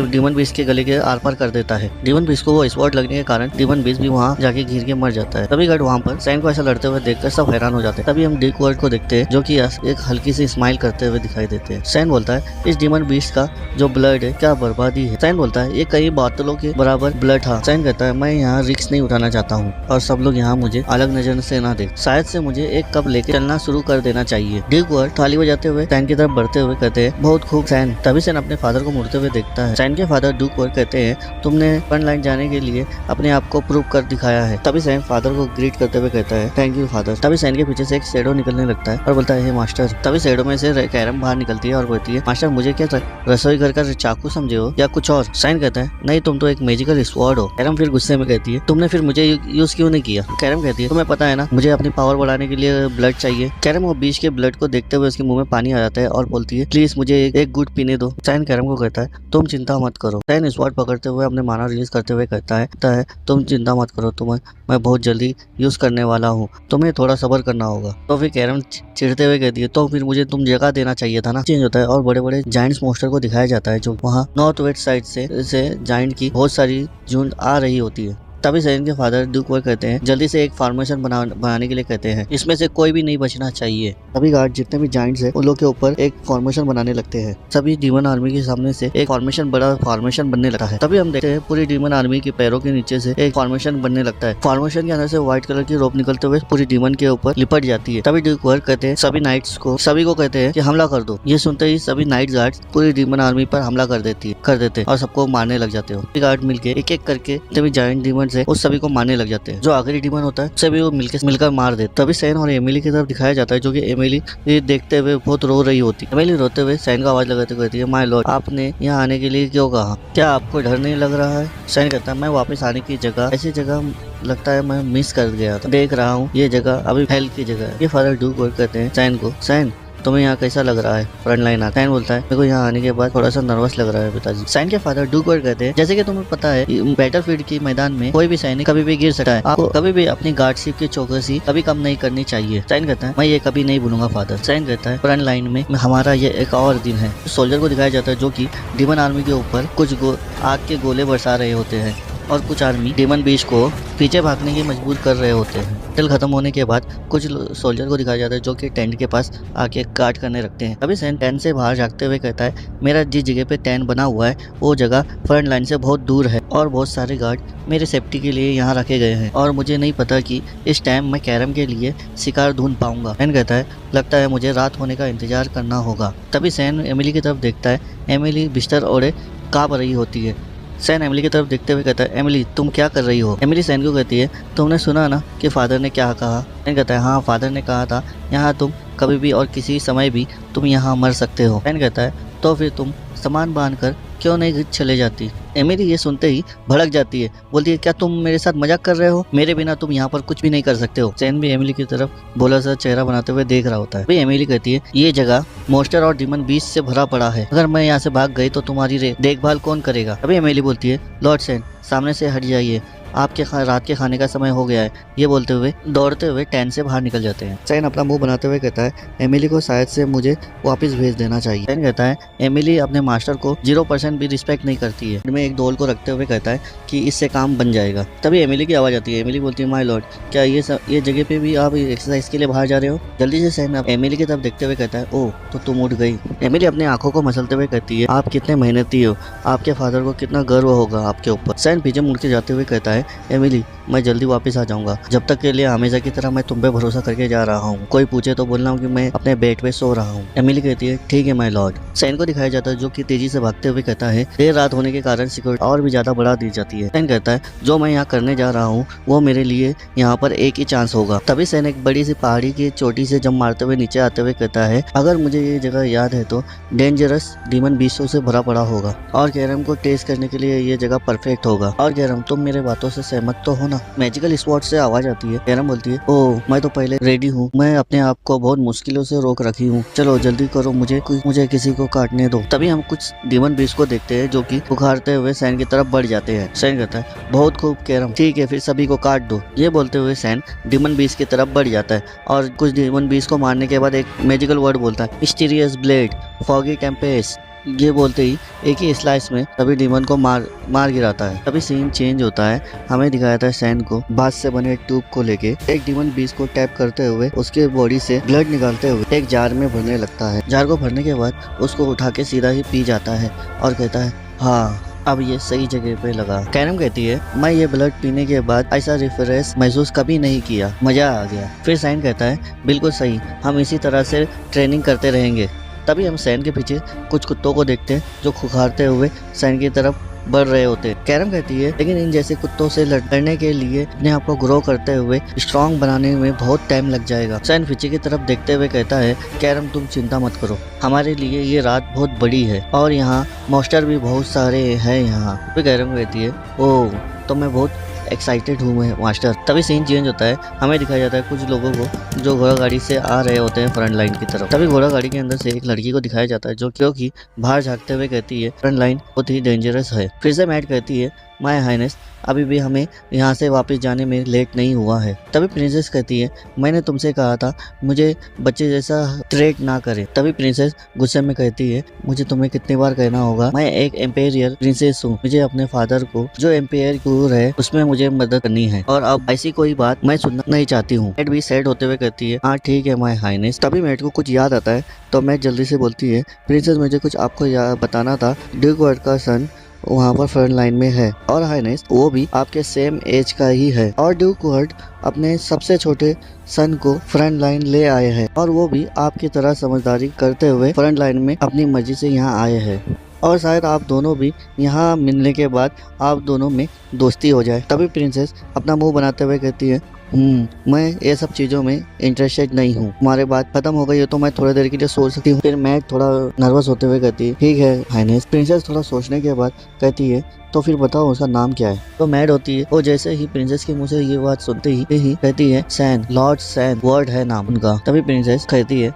डीमन बीस्ट के गले के आर पार कर देता है। है। डीमन बीस्ट को वो स्पॉट लगने के कारण डीमन बीस्ट भी वहाँ जाके गिर के मर जाता है। तभी गार्ड वहाँ पर सैन को ऐसा लड़ते हुए देखकर सब हैरान हो जाते हैं। तभी हम डिक वर्ड को देखते हैं जो कि एक हल्की सी स्माइल करते हुए दिखाई देते हैं। सैन बोलता है इस डीमन बीस्ट का जो ब्लड है क्या बर्बादी है। सैन बोलता है ये कई बोतलों के बराबर ब्लड था। सैन कहता है मैं यहाँ रिस्क नहीं उठाना चाहता हूँ और सब लोग यहाँ मुझे अलग नजर से ना देख, शायद से मुझे एक कप लेके चलना शुरू कर देना चाहिए। डिक वर्ड थाली बजाते हुए सैन की तरफ बढ़ते हुए कहते हैं बहुत खूब सैन। तभी सैन अपने फादर को मुड़ते हुए देखता है। सैन के फादर डिक वर्ड कहते हैं तुमने फ्रंट लाइन जाने के लिए अपने आप को प्रूव कर दिखाया है। तभी सैन फादर को ग्रीट करते हुए कहता है थैंक यू फादर। तभी सैन के पीछे से एक शैडो निकलने लगता है और बोलता है मास्टर। तभी शैडो में से कैरम बाहर निकलती है और बोलती है मास्टर मुझे क्या रसोई घर का चाकू समझे हो या कुछ और। सैन कहता है नहीं तुम तो एक मैजिकल स्वॉर्ड हो। कैरम फिर गुस्से में कहती है तुमने फिर मुझे यूज क्यों नहीं किया। कैरम कहती है तुम्हें पता है ना मुझे अपनी पावर बढ़ाने के लिए ब्लड चाहिए। कैरम वो बीच के ब्लड को देखते हुए उसके मुंह में पानी आ जाता है और बोलती है प्लीज मुझे एक गुड पीने दो। सैन कैरम को कहता है तुम चिंता मत करो। सैन स्वॉर्ड पकड़ते हुए अपने माना रिलीज करते हुए कहता है तुम चिंता मत करो तुम्हें मैं बहुत जल्दी यूज करने वाला हूँ, तुम्हें थोड़ा सब्र करना होगा। तो फिर कैरम चिढ़ते हुए कहती है तो फिर मुझे तुम जगह देना चाहिए था ना। चेंज होता है और बड़े बड़े जायंट्स मोस्टर को दिखाया जाता है जो वहाँ नॉर्थ वेस्ट साइड से जायंट की बहुत सारी झुंड आ रही होती है। तभी सैन के फादर डिक वर्ड कहते हैं जल्दी से एक फॉर्मेशन बनाने के लिए कहते हैं, इसमें से कोई भी नहीं बचना चाहिए। तभी गार्ड जितने भी जायंट्स हैं उन लोग के ऊपर एक फॉर्मेशन बनाने लगते हैं। सभी डीमन आर्मी के सामने से एक बड़ा फॉर्मेशन बनने लगता है। तभी हम देखते हैं पूरी डीमन आर्मी के पैरों के नीचे से एक फॉर्मेशन बनने लगता है। फॉर्मेशन के अंदर से व्हाइट कलर की रोप निकलते हुए पूरी डीमन के ऊपर लिपट जाती है। तभी डिक वर्ड कहते हैं सभी को कहते हैं कि हमला कर दो। ये सुनते ही सभी नाइट गार्ड्स पूरी डीमन आर्मी पर हमला कर देते हैं और सबको मारने लग जाते हो। गार्ड मिलके एक एक करके सभी जायंट डीमन से उस सभी को मारने लग जाते हैं। जो आखिरी डीमन होता है सभी वो मिलकर मार देते। तभी सैन और एमिली की तरफ दिखाया जाता है जो कि एमिली देखते हुए बहुत रो रही होती है। एमिली रोते हुए सैन का आवाज लगाते कहती है माय लॉर्ड आपने यहाँ आने के लिए क्यों कहा, क्या आपको डर नहीं लग रहा है। सैन कहता है मैं वापस आने की जगह ऐसी जगह लगता है मैं मिस कर गया था, देख रहा हूँ ये जगह अभी हेल की जगह है। ये फादर डिक वर्ड कहते हैं सैन को सैन तुम्हें यहाँ कैसा लग रहा है फ्रंट लाइन आता। सैन बोलता है मेरे को यहाँ आने के बाद थोड़ा सा नर्वस लग रहा है पिताजी। सैन के फादर डिक वर्ड कहते हैं जैसे कि तुम्हें पता है बैटलफील्ड के मैदान में कोई भी सैनिक कभी भी गिर सकता है, आपको कभी भी अपनी गार्डशिप की चौकसी कभी कम नहीं करनी चाहिए। सैन कहता है मैं ये कभी नहीं भूलूंगा फादर। सैन कहता है फ्रंट लाइन में हमारा ये एक और दिन है। सोल्जर को दिखाया जाता है जो की डीमन आर्मी के ऊपर कुछ आग के गोले बरसा रहे होते हैं और कुछ आर्मी डीमन बीस्ट को पीछे भागने की मजबूर कर रहे होते हैं। बैटल खत्म होने के बाद कुछ सोल्जर को दिखाया जाता है जो कि टेंट के पास आके गार्ड करने रखते हैं। तभी सैन टेंट से बाहर झांकते हुए कहता है मेरा जिस जगह पे टेंट बना हुआ है वो जगह फ्रंट लाइन से बहुत दूर है और बहुत सारे गार्ड मेरे सेफ्टी के लिए यहाँ रखे गए हैं और मुझे नहीं पता कि इस टाइम मैं कैरम के लिए शिकार ढूंढ पाऊंगा। सैन कहता है लगता है मुझे रात होने का इंतजार करना होगा। तभी सैन एमिली की तरफ देखता है। एमिली बिस्तर ओढ़े काँप रही होती है। सैन एमिली की तरफ देखते हुए कहता है एमिली तुम क्या कर रही हो। एमिली सैन को कहती है तुमने सुना ना कि फादर ने क्या कहा। सैन कहता है हाँ फादर ने कहा था यहाँ तुम कभी भी और किसी समय भी तुम यहाँ मर सकते हो। सैन कहता है तो फिर तुम सामान बांध कर क्यों नहीं चले जाती। एमिली ये सुनते ही भड़क जाती है, बोलती है क्या तुम मेरे साथ मजाक कर रहे हो, मेरे बिना तुम यहाँ पर कुछ भी नहीं कर सकते हो। सैन भी एमिली की तरफ बोला सा चेहरा बनाते हुए देख रहा होता है। भाई एमिली कहती है ये जगह मोस्टर और डीमन बीस्ट से भरा पड़ा है, अगर मैं यहाँ से भाग गई तो तुम्हारी देखभाल कौन करेगा। अभी एमिली बोलती है लॉर्ड सैन सामने से हट जाइए, आपके रात के खाने का समय हो गया है। ये बोलते हुए दौड़ते हुए टेंट से बाहर निकल जाते हैं। सैन अपना मुंह बनाते हुए कहता है एमिली को शायद से मुझे वापस भेज देना चाहिए। सैन कहता है एमिली अपने मास्टर को 0% भी रिस्पेक्ट नहीं करती है। में एक डोल को रखते हुए कहता है कि इससे काम बन जाएगा। तभी एमिली की आवाज आती है। एमिली बोलती है माय लॉर्ड क्या ये जगह पे भी आप एक्सरसाइज के लिए बाहर जा रहे हो। जल्दी से सैन एमिली की तरफ देखते हुए कहता है ओह तो तुम उठ गई। एमिली अपनी आंखों को मसलते हुए कहती है आप कितने मेहनती हो, आपके फादर को कितना गर्व होगा आपके ऊपर। सैन पीछे मुड़ के जाते हुए कहता है एमिली मैं जल्दी वापस आ जाऊंगा, जब तक के लिए हमेशा की तरह मैं तुम पे भरोसा करके जा रहा हूँ, कोई पूछे तो बोलना कि मैं अपने बेड पे सो रहा हूँ। एमिली कहती है ठीक है माय लॉर्ड। सैन को दिखाया जाता है जो कि तेजी से भागते हुए कहता है देर रात होने के कारण सिक्योरिटी और भी ज्यादा बढ़ा दी जाती है। सैन कहता है जो मैं यहाँ करने जा रहा हूँ वो मेरे लिए यहाँ पर एक ही चांस होगा। तभी सैन एक बड़ी सी पहाड़ी की चोटी से जंप मारते हुए नीचे आते हुए कहता है अगर मुझे ये जगह याद है तो डेंजरस डीमन बीस्टों से भरा पड़ा होगा और कैरम को टेस्ट करने के लिए ये जगह परफेक्ट होगा। और कैरम तुम मेरे बातों से सहमत तो हो ना। मैजिकल स्पॉट से आवाज आती है। कैरम बोलती है ओह मैं तो पहले रेडी हूँ, मैं अपने आप को बहुत मुश्किलों से रोक रखी हूँ, चलो जल्दी करो मुझे किसी को काटने दो। तभी हम कुछ डीमन बीस्ट को देखते हैं जो कि पुकारते हुए सैन की तरफ बढ़ जाते हैं। सैन कहता है बहुत खूब कैरम, ठीक है फिर सभी को काट दो। ये बोलते हुए सैन डीमन बीस्ट की तरफ बढ़ जाता है और कुछ डीमन बीस्ट को मारने के बाद एक मैजिकल वर्ड बोलता है मिस्टीरियस ब्लेड, फॉगी टेम्पेस्ट, ये बोलते ही एक ही स्लाइस में सभी डीमन को मार गिराता है। तभी सीन चेंज होता है। हमें दिखाया जाता है सैन को बांस से बने ट्यूब को लेके एक डीमन बीस्ट को टैप करते हुए उसके बॉडी से ब्लड निकालते हुए एक जार में भरने लगता है। जार को भरने के बाद उसको उठा के सीधा ही पी जाता है और कहता है हाँ अब ये सही जगह पे लगा। कैरम कहती है मैं ये ब्लड पीने के बाद ऐसा रिफ्रेश महसूस कभी नहीं किया, मजा आ गया। फिर सैन कहता है बिल्कुल सही, हम इसी तरह से ट्रेनिंग करते रहेंगे। तभी हम सैन के पीछे कुछ कुत्तों को देखते हैं जो खुखारते हुए सैन की तरफ बढ़ रहे होते हैं। कैरम कहती है लेकिन इन जैसे कुत्तों से लड़ने के लिए अपने आप को ग्रो करते हुए स्ट्रांग बनाने में बहुत टाइम लग जाएगा। सैन पीछे की तरफ देखते हुए कहता है कैरम तुम चिंता मत करो, हमारे लिए ये रात बहुत बड़ी है और यहाँ मॉन्स्टर भी बहुत सारे हैं यहाँ। फिर कैरम कहती है ओह तो मैं बहुत एक्साइटेड हूँ मास्टर। तभी सीन चेंज होता है। हमें दिखाया जाता है कुछ लोगों को जो घोड़ा गाड़ी से आ रहे होते हैं फ्रंट लाइन की तरफ। तभी घोड़ा गाड़ी के अंदर से एक लड़की को दिखाया जाता है जो क्योंकि बाहर झांकते हुए कहती है फ्रंट लाइन बहुत ही डेंजरस है। फिर से मैट कहती है माय हाइनेस अभी भी हमें यहाँ से वापस जाने में लेट नहीं हुआ है। तभी प्रिंसेस कहती है मैंने तुमसे कहा था मुझे बच्चे जैसा ट्रेट ना करे। तभी प्रिंसेस गुस्से में कहती है मुझे तुम्हें कितनी बार कहना होगा, मैं एक एम्पेरियल प्रिंसेस हूँ, मुझे अपने फादर को जो एम्पायर टूर है उसमें मुझे मदद करनी है और अब ऐसी कोई बात मैं सुनना नहीं चाहती हूँ। मैट भी सैड होते हुए कहती है हाँ ठीक है माय हाइनेस। तभी मैट को कुछ याद आता है तो मैट जल्दी से बोलती है प्रिंसेस मुझे कुछ आपको बताना था, ड्यूक वर्ड का सन वहाँ पर फ्रंट लाइन में है और हाइनेस वो भी आपके सेम एज का ही है और ड्यूक वर्ड अपने सबसे छोटे सन को फ्रंट लाइन ले आए हैं और वो भी आपकी तरह समझदारी करते हुए फ्रंट लाइन में अपनी मर्जी से यहाँ आए हैं और शायद आप दोनों भी यहाँ मिलने के बाद आप दोनों में दोस्ती हो जाए। तभी प्रिंसेस अपना मुंह बनाते हुए कहती है मैं ये सब चीज़ों में इंटरेस्टेड नहीं हूँ, हमारे बात खत्म हो गई है तो मैं थोड़ी देर के लिए सोच सकती हूँ। फिर मैट थोड़ा नर्वस होते हुए कहती है ठीक है हाइनेस। प्रिंसेस थोड़ा सोचने के बाद कहती है तो फिर बताओ उसका नाम क्या है। तो मैड होती है वो जैसे ही प्रिंसेस के मुंह से ये बात सुनते ही कहती है सैन, लॉर्ड सैन वर्ड है नाम उनका। तभी प्रिंसेस कहती है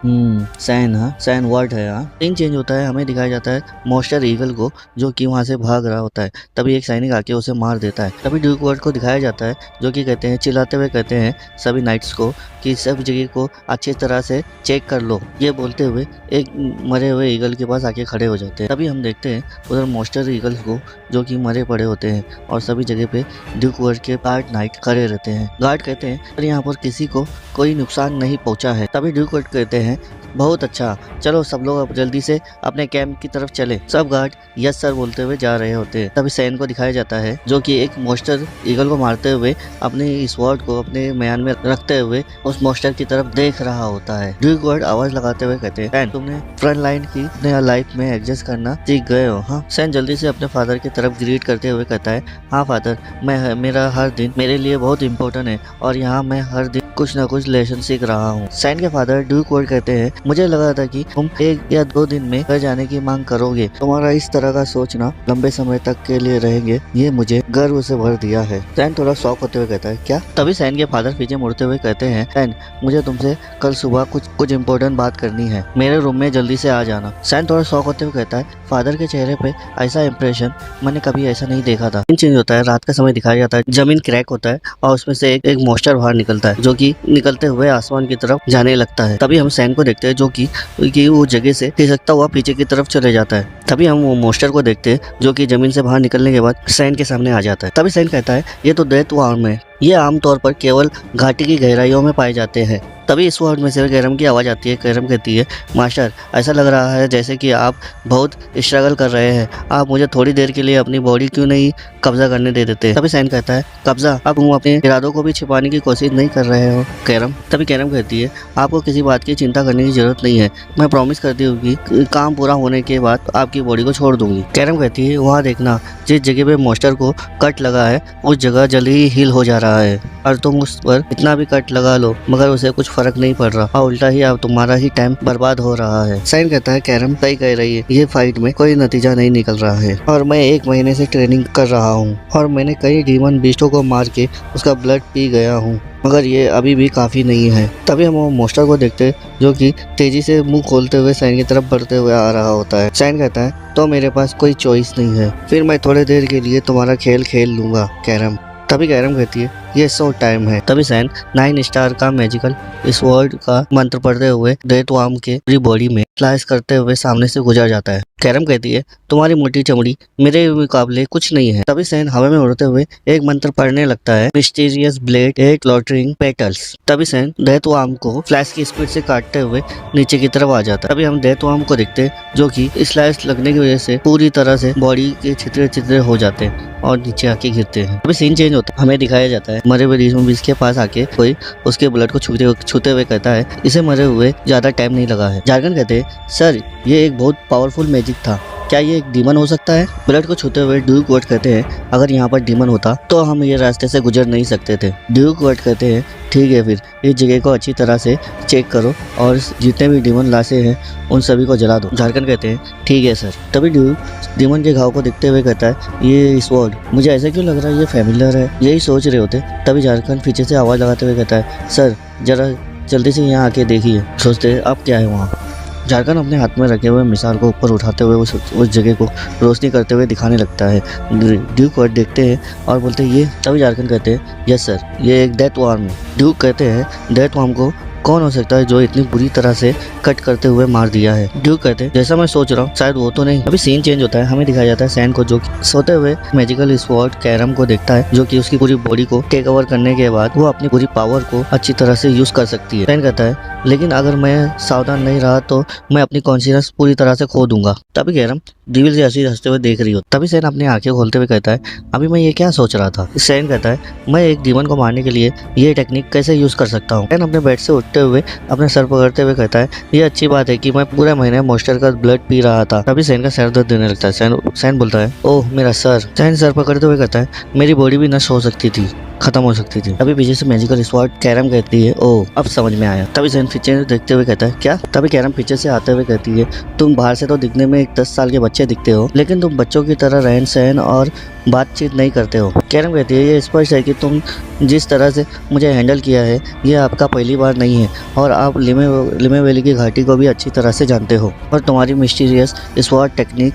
सैन, हाँ सैन वर्ड है। हाँ सीन चेंज होता है। हमें दिखाया जाता है मॉन्स्टर ईगल को जो कि वहाँ से भाग रहा होता है। तभी एक सैनिक आके उसे मार देता है। तभी ड्यूक वर्ड को दिखाया जाता है जो कि कहते हैं चिल्लाते हुए कहते हैं सभी नाइट्स को कि सब जगह को अच्छी तरह से चेक कर लो। ये बोलते हुए एक मरे हुए ईगल के पास आके खड़े हो जाते हैं। तभी हम देखते हैं उधर मॉन्स्टर ईगल्स को जो कि मरे पड़े होते हैं और सभी जगह पे ड्यूक वर्ड के गार्ड नाइट खड़े रहते हैं। गार्ड कहते हैं पर यहाँ पर किसी को कोई नुकसान नहीं पहुँचा है। तभी ड्यूक वर्ड कहते हैं बहुत अच्छा, चलो सब लोग अब जल्दी से अपने कैंप की तरफ चले। सब गार्ड यस सर बोलते हुए जा रहे होते हैं। तभी सैन को दिखाया जाता है जो कि एक मॉन्स्टर ईगल को मारते हुए अपने स्वॉर्ड को अपने म्यान में रखते हुए उस मॉन्स्टर की तरफ देख रहा होता है। ड्यूक वर्ड आवाज लगाते हुए कहते हैं सैन तुमने फ्रंट लाइन की अपने लाइफ में एडजस्ट करना सीख गए हो। हाँ सैन जल्दी से अपने फादर की तरफ ग्रीट करते हुए कहता है हाँ फादर मेरा हर दिन मेरे लिए बहुत इंपॉर्टेंट है और यहाँ मैं हर दिन कुछ न कुछ लेसन सीख रहा हूँ। सैन के फादर ड्यूक वर्ड कहते हैं मुझे लगा था कि तुम 1 या 2 दिन में घर जाने की मांग करोगे, तुम्हारा इस तरह का सोचना लंबे समय तक के लिए रहेंगे, ये मुझे गर्व से भर दिया है। सैन थोड़ा शॉक होते हुए कहता है क्या। तभी सैन के फादर पीछे मुड़ते हुए कहते हैं सैन मुझे तुमसे कल सुबह कुछ इम्पोर्टेंट बात करनी है, मेरे रूम में जल्दी से आ जाना। सैन थोड़ा शॉक होते हुए कहता है फादर के चेहरे पे ऐसा इंप्रेशन मैंने कभी ऐसा नहीं देखा था। चेंज होता है। रात का समय दिखाया जाता है। जमीन क्रैक होता है और उसमें से एक मॉन्स्टर बाहर निकलता है जो कि निकलते हुए आसमान की तरफ जाने लगता है। तभी हम सैन को देखते हैं जो कि वो जगह से खिसकता हुआ पीछे की तरफ चले जाता है। तभी हम वो मॉन्स्टर को देखते हैं जो कि जमीन से बाहर निकलने के बाद सैन के सामने आ जाता है। तभी सैन कहता है ये तो डेथ वार्म है, ये आमतौर पर केवल घाटी की गहराइयों में पाए जाते हैं। तभी इस वर्ड में से कैरम की आवाज़ आती है। कैरम कहती है मास्टर ऐसा लग रहा है जैसे कि आप बहुत स्ट्रगल कर रहे हैं, आप मुझे थोड़ी देर के लिए अपनी बॉडी क्यों नहीं कब्जा करने दे देते। तभी सैन कहता है कब्जा, अब तुम अपने इरादों को भी छिपाने की कोशिश नहीं कर रहे हो कैरम। तभी कैरम कहती है आपको किसी बात की चिंता करने की जरूरत नहीं है, मैं प्रॉमिस करती हूँ कि काम पूरा होने के बाद आपकी बॉडी को छोड़ दूंगी। कैरम कहती है वहाँ देखना जिस जगह पे मॉन्स्टर को कट लगा है उस जगह जल्दी ही हील हो जा रहा है और तुम उस पर इतना भी कट लगा लो मगर उसे कुछ फर्क नहीं पड़ रहा और उल्टा ही अब तुम्हारा ही टाइम बर्बाद हो रहा है। सैन कहता है कैरम सही कह रही है, ये फाइट में कोई नतीजा नहीं निकल रहा है और मैं 1 महीने से ट्रेनिंग कर रहा हूँ और मैंने कई डीमन बीस्टों को मार के उसका ब्लड पी गया हूँ मगर ये अभी भी काफी नहीं है। तभी हम वो मॉन्स्टर को देखते जो कि तेजी से मुंह खोलते हुए सैन की तरफ बढ़ते हुए आ रहा होता है। सैन कहता है तो मेरे पास कोई चॉइस नहीं है, फिर मैं थोड़ी देर के लिए तुम्हारा खेल खेल लूंगा कैरम। तभी कैरम कहती है ये शो टाइम है। तभी सैन 9 स्टार का मैजिकल स्वॉर्ड का मंत्र पढ़ते हुए डेथवर्म के पूरी बॉडी में स्लाइस करते हुए सामने से गुजर जाता है। कैरम कहती है, तुम्हारी मोटी चमड़ी मेरे मुकाबले कुछ नहीं है। तभी सैन हवा में उड़ते हुए एक मंत्र पढ़ने लगता है, मिस्टीरियस ब्लेड ए क्लॉटरिंग पेटल्स। तभी सैन डेथवर्म को फ्लैश की स्पीड से काटते हुए नीचे की तरफ आ जाता है। तभी हम डेथवर्म को देखते हैं जो कि स्लाइस लगने की वजह से पूरी तरह से बॉडी के छितरे छितरे हो जाते हैं और नीचे आके गिरते हैं। अभी सीन चेंज होता है, हमें दिखाया जाता है मरे हुए रीजमोबिल्स के पास आके कोई उसके ब्लड को छूते हुए कहता है, इसे मरे हुए ज्यादा टाइम नहीं लगा है। जार्गन कहते हैं, सर ये एक बहुत पावरफुल मैजिक था, क्या ये एक डीमन हो सकता है? ब्लड को छूते हुए ड्यूक वर्ड कहते हैं, अगर यहाँ पर डीमन होता तो हम ये रास्ते से गुजर नहीं सकते थे। ड्यूक वर्ड कहते हैं, ठीक है फिर इस जगह को अच्छी तरह से चेक करो और जितने भी डीमन लाशें हैं उन सभी को जला दो। झारखंड कहते हैं, ठीक है सर। तभी ड्यूक डीमन के घाव को देखते हुए कहता है, ये स्वॉर्ड मुझे ऐसा क्यों लग रहा है ये फैमिलियर है। यही सोच रहे होते तभी झारखंड पीछे से आवाज़ लगाते हुए कहता है, सर जरा जल्दी से यहाँ आके देखिए। सोचते अब क्या है वहाँ। झारखंड अपने हाथ में रखे हुए मिसाइल को ऊपर उठाते हुए उस जगह को रोशनी करते हुए दिखाने लगता है। ड्यूक वर्ड देखते हैं और बोलते हैं, ये। तभी झारखंड कहते हैं, यस सर ये एक डेथवर्म है। ड्यूक कहते हैं, डेथवर्म को कौन हो सकता है जो इतनी बुरी तरह से कट करते हुए मार दिया है। ड्यूक कहते हैं, जैसा मैं सोच रहा हूँ शायद वो तो नहीं। अभी सीन चेंज होता है, हमें दिखाया जाता है सैन को जो कि सोते हुए मैजिकल स्वॉर्ड कैरम को देखता है जो कि उसकी पूरी बॉडी को टेक ओवर करने के बाद वो अपनी पूरी पावर को अच्छी तरह से यूज कर सकती है। सैन कहता है, लेकिन अगर मैं सावधान नहीं रहा तो मैं अपनी कॉन्शियसनेस पूरी तरह से खो दूंगा। तभी कैरम डिविल से हंसते हुए देख रही हो। तभी सैन अपनी आंखें खोलते हुए कहता है, अभी मैं ये क्या सोच रहा था। सैन कहता है, मैं एक डीमन को मारने के लिए ये टेक्निक कैसे यूज कर सकता हूँ। सैन अपने बेड से उठते हुए अपने सर पकड़ते हुए कहता है, ये अच्छी बात है कि मैं पूरे महीने मॉन्स्टर का ब्लड पी रहा था। तभी सैन का सर दर्द देने लगता है। सैन बोलता है, ओह मेरा सर। सैन सर पकड़ते हुए कहता है, मेरी बॉडी भी नष्ट हो सकती थी, खत्म हो सकती थी। तभी पीछे से मैजिकल स्वॉर्ड कैरम कहती है, ओह अब समझ में आया। तभी सैन पीछे देखते हुए कहता है, क्या? तभी कैरम पीछे से आते हुए कहती है, तुम बाहर से तो दिखने में एक 10 साल के बच्चे दिखते हो, लेकिन तुम बच्चों की तरह रहन सहन और बातचीत नहीं करते हो। कैरम कहती है, ये स्पष्ट है कि तुम जिस तरह से मुझे हैंडल किया है ये आपका पहली बार नहीं है और आप लिमे वैली की घाटी को भी अच्छी तरह से जानते हो और तुम्हारी मिस्टीरियस स्वॉर्ड टेक्निक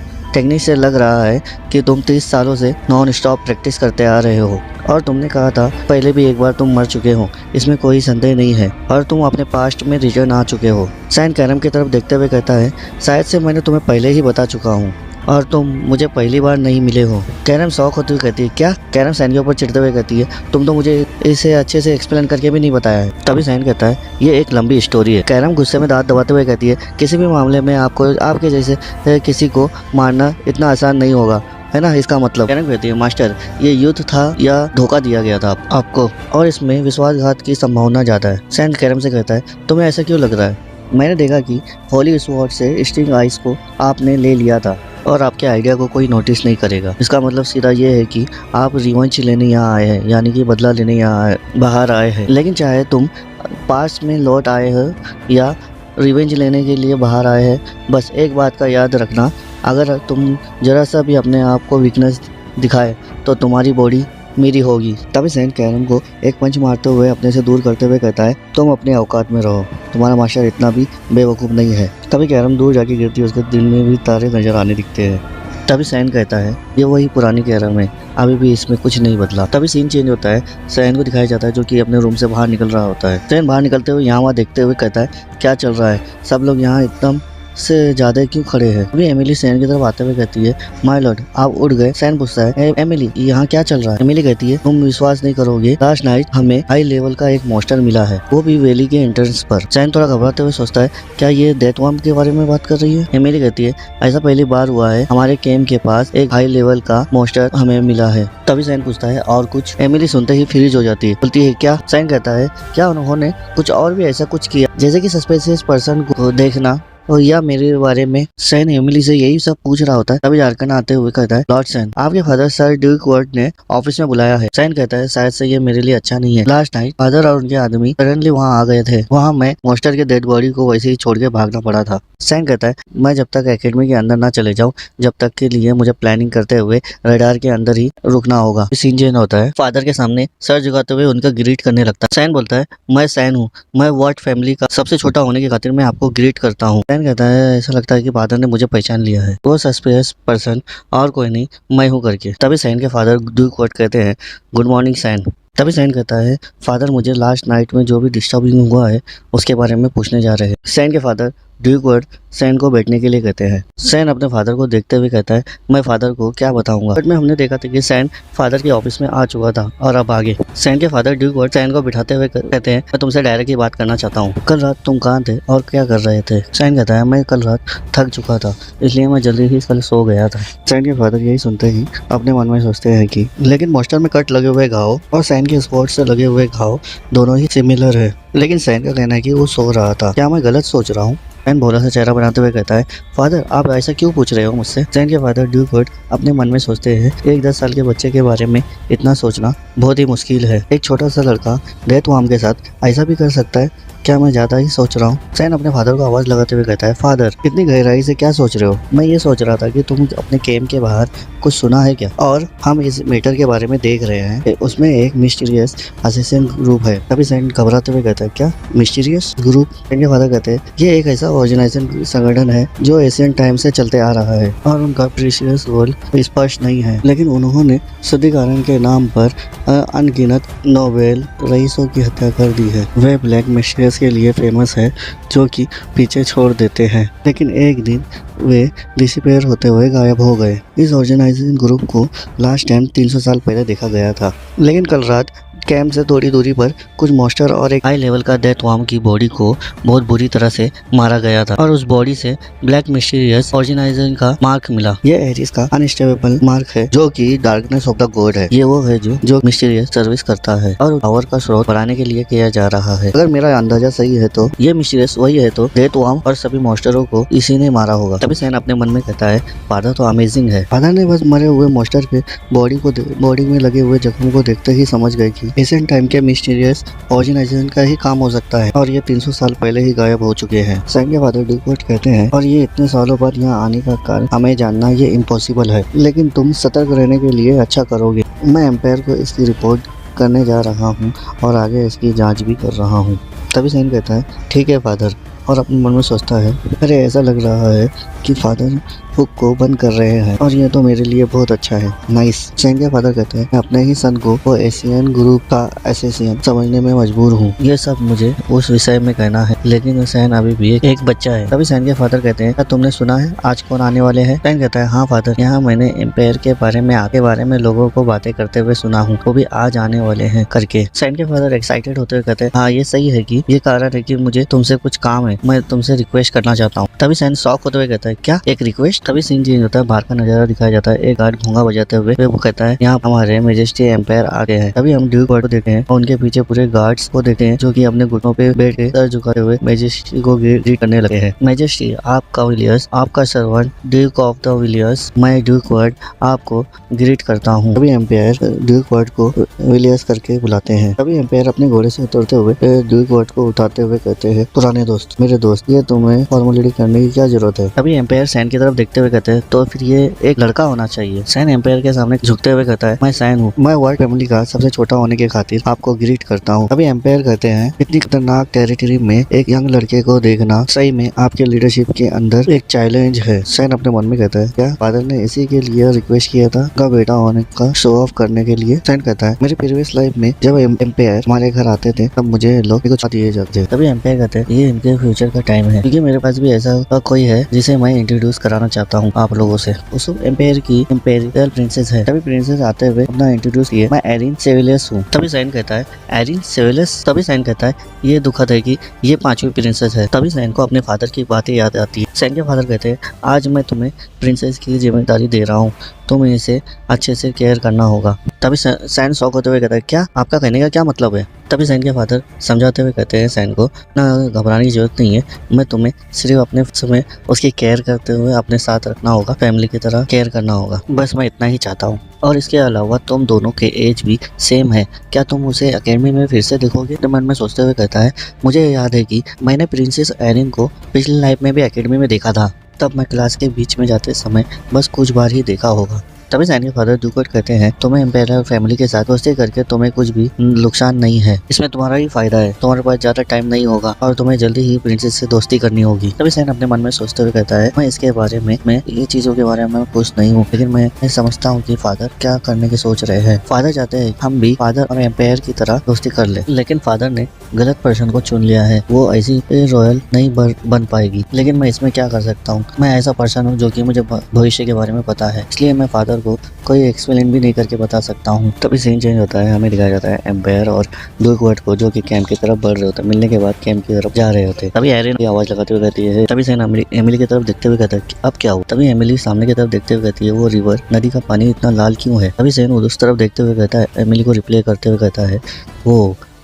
से लग रहा है कि तुम 30 सालों से नॉन स्टॉप प्रैक्टिस करते आ रहे हो और तुमने कहा था पहले भी एक बार तुम मर चुके हो, इसमें कोई संदेह नहीं है और तुम अपने पास्ट में रिटर्न आ चुके हो। सैन कैरम की तरफ देखते हुए कहता है, शायद से मैंने तुम्हें पहले ही बता चुका हूँ और तुम मुझे पहली बार नहीं मिले हो। कैरम शौक होती हुई कहती है, क्या? कैरम सैन के ऊपर चिढ़ते हुए कहती है, तुम तो मुझे इसे अच्छे से एक्सप्लेन करके भी नहीं बताया है। तभी सैन कहता है, ये एक लंबी स्टोरी है। कैरम गुस्से में दांत दबाते हुए कहती है, किसी भी मामले में आपको आपके जैसे किसी को मारना इतना आसान नहीं होगा, है ना? इसका मतलब। कैरम कहती है, मास्टर ये युद्ध था या धोखा दिया गया था आपको और इसमें विश्वासघात की संभावना ज्यादा है। सैन कैरम से कहता है, तुम्हें ऐसा क्यों लग रहा है? मैंने देखा कि होली स्वॉर्ड से स्टिंग आइस को आपने ले लिया था और आपके आइडिया को कोई नोटिस नहीं करेगा। इसका मतलब सीधा ये है कि आप रिवेंज लेने यहाँ आए हैं, यानी कि बदला लेने यहाँ बाहर आए हैं। लेकिन चाहे तुम पास में लौट आए हो या रिवेंज लेने के लिए बाहर आए हैं, बस एक बात का याद रखना, अगर तुम जरा सा भी अपने आप को वीकनेस दिखाए तो तुम्हारी बॉडी मेरी होगी। तभी सैन कैरम को एक पंच मारते हुए अपने से दूर करते हुए कहता है, तुम अपने औकात में रहो, तुम्हारा मास्टर इतना भी बेवकूफ़ नहीं है। तभी कैरम दूर जाके गिरती है, उसके दिल में भी तारे नजर आने दिखते हैं। तभी सैन कहता है, ये वही पुरानी कैरम है, अभी भी इसमें कुछ नहीं बदला। तभी सीन चेंज होता है, सैन को दिखाया जाता है जो कि अपने रूम से बाहर निकल रहा होता है। सैन बाहर निकलते हुए यहाँ वहाँ देखते हुए कहता है, क्या चल रहा है? सब लोग यहाँ एकदम से ज्यादा क्यों खड़े हैं? अभी एमिली सैन की तरफ आते हुए कहती है, माय लॉर्ड आप उड़ गए। सैन पूछता है, एमिली यहाँ क्या चल रहा है? एमिली कहती है, तुम विश्वास नहीं करोगे, लास्ट नाइट हमें हाई लेवल का एक मॉन्स्टर मिला है, वो भी वैली के एंट्रेंस पर। सैन थोड़ा घबराते हुए सोचता है, क्या ये डेथवर्म के बारे में बात कर रही है? एमिली कहती है, ऐसा पहली बार हुआ है, हमारे कैंप के पास एक हाई लेवल का मॉन्स्टर हमें मिला है। तभी सैन पूछता है, और कुछ? एमिली सुनते ही फ्रीज हो जाती है, बोलती है, क्या? सैन कहता है, क्या उन्होंने कुछ और भी ऐसा कुछ किया जैसे कि सस्पिशियस पर्सन को देखना और या मेरे बारे में? सैन एमिली से यही सब पूछ रहा होता है। तभी झारखंड आते हुए कहता है, लॉर्ड सैन आपके फादर सर ड्यूक वर्ड ने ऑफिस में बुलाया है। सैन कहता है, शायद से ये मेरे लिए अच्छा नहीं है। लास्ट नाइट फादर और उनके आदमी सडनली वहाँ आ गए थे, वहाँ मैं मॉन्स्टर के डेड बॉडी को वैसे ही छोड़ के भागना पड़ा था। सैन कहता है, मैं जब तक एकेडमी के अंदर ना चले जाऊँ, जब तक के लिए मुझे प्लानिंग करते हुए रडार के अंदर ही रुकना होगा। सीन चेंज होता है, फादर के सामने सर झुकाते हुए उनका ग्रीट करने लगता है। सैन बोलता है, मैं सैन हूँ, मैं वर्ड फैमिली का सबसे छोटा होने की खातिर मैं आपको ग्रीट करता हूँ। सैन कहता है, ऐसा लगता है कि फादर ने मुझे पहचान लिया है, वो सस्पिशियस पर्सन और कोई नहीं मैं हूँ करके। तभी सैन के फादर ड्यूक वर्ड कहते हैं, गुड मॉर्निंग सैन। तभी सैन कहता है, फादर मुझे लास्ट नाइट में जो भी डिस्टर्बिंग हुआ है उसके बारे में पूछने जा रहे हैं। सैन के फादर ड्यूक सैन को बैठने के लिए कहते हैं। सैन अपने फादर को देखते हुए कहता है, मैं फादर को क्या बताऊंगा। बट में हमने देखा था कि सैन फादर के ऑफिस में आ चुका था और अब आगे सैन के फादर ड्यूक सैन को बिठाते हुए कहते हैं, मैं तुमसे डायरेक्टली बात करना चाहता हूँ। कल रात तुम कहाँ थे और क्या कर रहे थे। सैन कहता है, मैं कल रात थक चुका था इसलिए मैं जल्दी ही कल सो गया था। सैन के फादर यही सुनते ही अपने मन में सोचते हैं कि लेकिन मोस्टर में कट लगे हुए घाव और सैन के स्पॉट से लगे हुए घाव दोनों ही सिमिलर है। लेकिन सैन का कहना है कि वो सो रहा था, क्या मैं गलत सोच रहा हूँ। सैन भोला सा चेहरा बनाते हुए कहता है, फादर आप ऐसा क्यों पूछ रहे हो मुझसे। सैन के फादर ड्यूक अपने मन में सोचते हैं, एक 10 साल के बच्चे के बारे में इतना सोचना बहुत ही मुश्किल है। एक छोटा सा लड़का डेथ वार्म के साथ ऐसा भी कर सकता है, क्या मैं ज्यादा ही सोच रहा हूँ। सैन अपने फादर को आवाज लगाते हुए कहता है, फादर इतनी गहराई से क्या सोच रहे हो। मैं ये सोच रहा था कि तुम अपने कैंप के बाहर कुछ सुना है क्या, और हम इस मैटर के बारे में देख रहे हैं, उसमें एक मिस्टीरियस असिस्टेंट ग्रुप है। तभी सैन घबराते हुए कहता है, क्या मिस्टीरियस ग्रुप। सैन के फादर कहते हैं, ये एक ऐसा ऑर्गेनाइजेशन संगठन है जो एशियन टाइम से चलते आ रहा है और उनका प्रीशियस रोल स्पष्ट नहीं है, लेकिन उन्होंने शुद्धिकरण के नाम पर अनगिनत नोबेल रईसों की हत्या कर दी है। वे ब्लैक मिस्टीरियस के लिए फेमस है जो कि पीछे छोड़ देते हैं, लेकिन एक दिन वे डिसअपीयर होते हुए गायब हो गए। इस ऑर्गेनाइजेशन ग्रुप को लास्ट टाइम 300 साल पहले देखा गया था, लेकिन कल रात कैंप से थोड़ी दूरी पर कुछ मॉन्स्टर और एक हाई लेवल का डेथ वार्म की बॉडी को बहुत बुरी तरह से मारा गया था और उस बॉडी से ब्लैक मिस्टीरियस ऑर्गेनाइजेशन का मार्क मिला। ये एरिस का अनस्टेबल मार्क है जो कि डार्कनेस ऑफ द गॉड है। ये वो है जो मिस्टीरियस सर्विस करता है और पावर का स्रोत बढ़ाने के लिए किया जा रहा है। अगर मेरा अंदाजा सही है तो ये मिस्टीरियस वही है, तो डेथ वार्म और सभी मॉन्स्टरों को इसी ने मारा होगा। तभी सैन अपने मन में कहता है, फादर तो अमेजिंग है। फादर ने बस मरे हुए मॉन्स्टर के बॉडी में लगे हुए जख्मों को देखते ही समझ गए कि एशियन टाइम के मिस्टीरियस ऑर्गेनाइजेशन का ही काम हो सकता है और ये 300 साल पहले ही गायब हो चुके हैं। सैन के फादर ड्यूक कहते हैं, और ये इतने सालों बाद यहाँ आने का कारण हमें जानना ये इम्पॉसिबल है, लेकिन तुम सतर्क रहने के लिए अच्छा करोगे। मैं एम्पायर को इसकी रिपोर्ट करने जा रहा हूँ और आगे इसकी जाँच भी कर रहा हूँ। तभी सैन कहता है, ठीक है फादर, और अपने मन में सोचता है, अरे ऐसा लग रहा है कि फादर हुक को बंद कर रहे हैं और ये तो मेरे लिए बहुत अच्छा है। नाइस। सैन के फादर कहते हैं, मैं अपने ही सन को वो एशियन ग्रुप का एसोसिएशन समझने में मजबूर हूँ। ये सब मुझे उस विषय में कहना है, लेकिन सैन अभी भी एक बच्चा है। तभी सैन के फादर कहते हैं, क्या तुमने सुना है आज कौन आने वाले हैं। सैन कहता है, हाँ फादर, यहाँ मैंने एम्पायर के बारे में लोगों को बातें करते हुए सुना हूँ, वो भी आज आने वाले हैं करके। सैन के फादर एक्साइटेड होते हुए कहते हैं, हाँ ये सही है कि ये कारण है कि मुझे तुमसे कुछ काम है, मैं तुमसे रिक्वेस्ट करना चाहता हूँ। तभी सैन शॉक होते हुए कहता है, क्या एक रिक्वेस्ट। तभी सीन चेंज होता है, बाहर का नजारा दिखाया जाता है। एक गार्ड भूंगा बजाते हुए वो कहता है, यहाँ हमारे मेजेस्टी एम्पायर आ गए हैं। तभी हम ड्यूक को देखते हैं और उनके पीछे पूरे गार्ड्स को देखते हैं जो कि अपने घुटनों पे बैठ के सर झुकाए हुए मेजेस्टी को ग्रीट करने लगे हैं। मेजेस्टी, आपका विलियर्स, आपका servant Duke of the Villiers, मैं ड्यूक वर्ड आपको ग्रीट करता हूँ। तभी एम्पायर ड्यूक वर्ड को विलियर्स करके बुलाते हैं। तभी एम्पायर अपने घोड़े से उतरते हुए ड्यूक वर्ड को उठाते हुए कहते हैं, पुराने दोस्त, मेरे दोस्त, ये तुम्हें फॉर्मेलिटी करने की क्या जरूरत है। तभी एम्पायर सैन की तरफ देखते हुए कहते हैं, तो फिर ये एक लड़का होना चाहिए। सैन एम्पायर के सामने झुकते हुए कहता है, मैं सैन हूँ, मैं वर्ड फैमिली का सबसे छोटा होने के खातिर आपको ग्रीट करता हूँ। अभी एम्पायर कहते हैं, इतनी खतरनाक टेरिटरी में एक यंग लड़के को देखना सही में आपके लीडरशिप के अंदर एक चैलेंज है। सैन अपने मन में कहता है, क्या फादर ने इसी के लिए रिक्वेस्ट किया था का बेटा होने का शो ऑफ करने के लिए। सैन कहता है, मेरी प्रीवियस लाइफ में जब एम्पायर हमारे घर आते थे तब मुझे लोग कुछ दिए जाते। तभी एम्पायर कहते हैं, ये इनके फ्यूचर का टाइम है, क्योंकि मेरे पास भी ऐसा कोई है जिसे मैं इंट्रोड्यूस कराना चाहता हूँ आप लोगों से। उस एम्पायर की इम्पेरियल प्रिंसेस है। तभी प्रिंसेस आते हुए अपना इंट्रोड्यूस किए, मैं एरिन सेविलियस हूँ। तभी सैन कहता है, एरिन सेविलियस। तभी सैन कहता है, ये दुखद है कि ये 5वीं प्रिंसेस है। तभी सैन को अपने फादर की बातें याद आती है। सैन के फादर कहते हैं, आज मैं तुम्हें प्रिंसेस की जिम्मेदारी दे रहा हूँ, तुम्हें इसे अच्छे से केयर करना होगा। तभी सैन शॉक होते हुए कहता है, क्या आपका कहने का क्या मतलब है। तभी सैन के फादर समझाते हुए कहते हैं सैन को, ना घबराने की जरूरत नहीं है, मैं तुम्हें सिर्फ अपने समय उसकी केयर करते हुए अपने साथ रखना होगा, फैमिली की तरह केयर करना होगा, बस मैं इतना ही चाहता हूँ। और इसके अलावा तुम दोनों के एज भी सेम है, क्या तुम उसे एकेडमी में फिर से देखोगे। तो मन में सोचते हुए कहता है, मुझे याद है कि मैंने प्रिंसेस एरिन को पिछली लाइफ में भी एकेडमी में देखा था, तब मैं क्लास के बीच में जाते समय बस कुछ बार ही देखा होगा। तभी सैन के फादर ड्यूकवर्ड कहते हैं तुम्हें एम्पायर फैमिली के साथ दोस्ती करके तुम्हें कुछ भी नुकसान नहीं है, इसमें तुम्हारा ही फायदा है। तुम्हारे पास ज्यादा टाइम नहीं होगा और तुम्हें जल्दी ही प्रिंसेस से दोस्ती करनी होगी। तभी सैन अपने मन में सोचते हुए कहता है मैं इसके बारे में ये चीजों के बारे में खुश नहीं हूँ, लेकिन मैं समझता हूँ कि फादर क्या करने की सोच रहे हैं। फादर चाहते हैं हम भी फादर और एम्पायर की तरह दोस्ती कर ले, लेकिन फादर ने गलत पर्सन को चुन लिया है। वो ऐसी रॉयल नहीं बन पाएगी, लेकिन मैं इसमें क्या कर सकता हूँ। मैं ऐसा पर्सन हूँ जो कि मुझे भविष्य के बारे में पता है, इसलिए मैं फादर को कोई एक्सप्लेन भी नहीं करके बता सकता हूँ। तभी सीन चेंज होता है, हमें दिखाया जाता है एम्पायर और ड्यूकवर्ड को जो कि कैंप की तरफ बढ़ रहे होते हैं। मिलने के बाद कैंप की तरफ जा रहे होते हैं। तभी एरिन की आवाज लगाते हुए कहती है, तभी सैन एमिली की तरफ देखते हुए कहता है अब क्या हो। तभी एमिली सामने की तरफ देखते हुए कहती है वो रिवर नदी का पानी इतना लाल क्यों है। तभी सैन उस तरफ देखते हुए कहता है, एमिली को रिप्ले करते हुए कहता है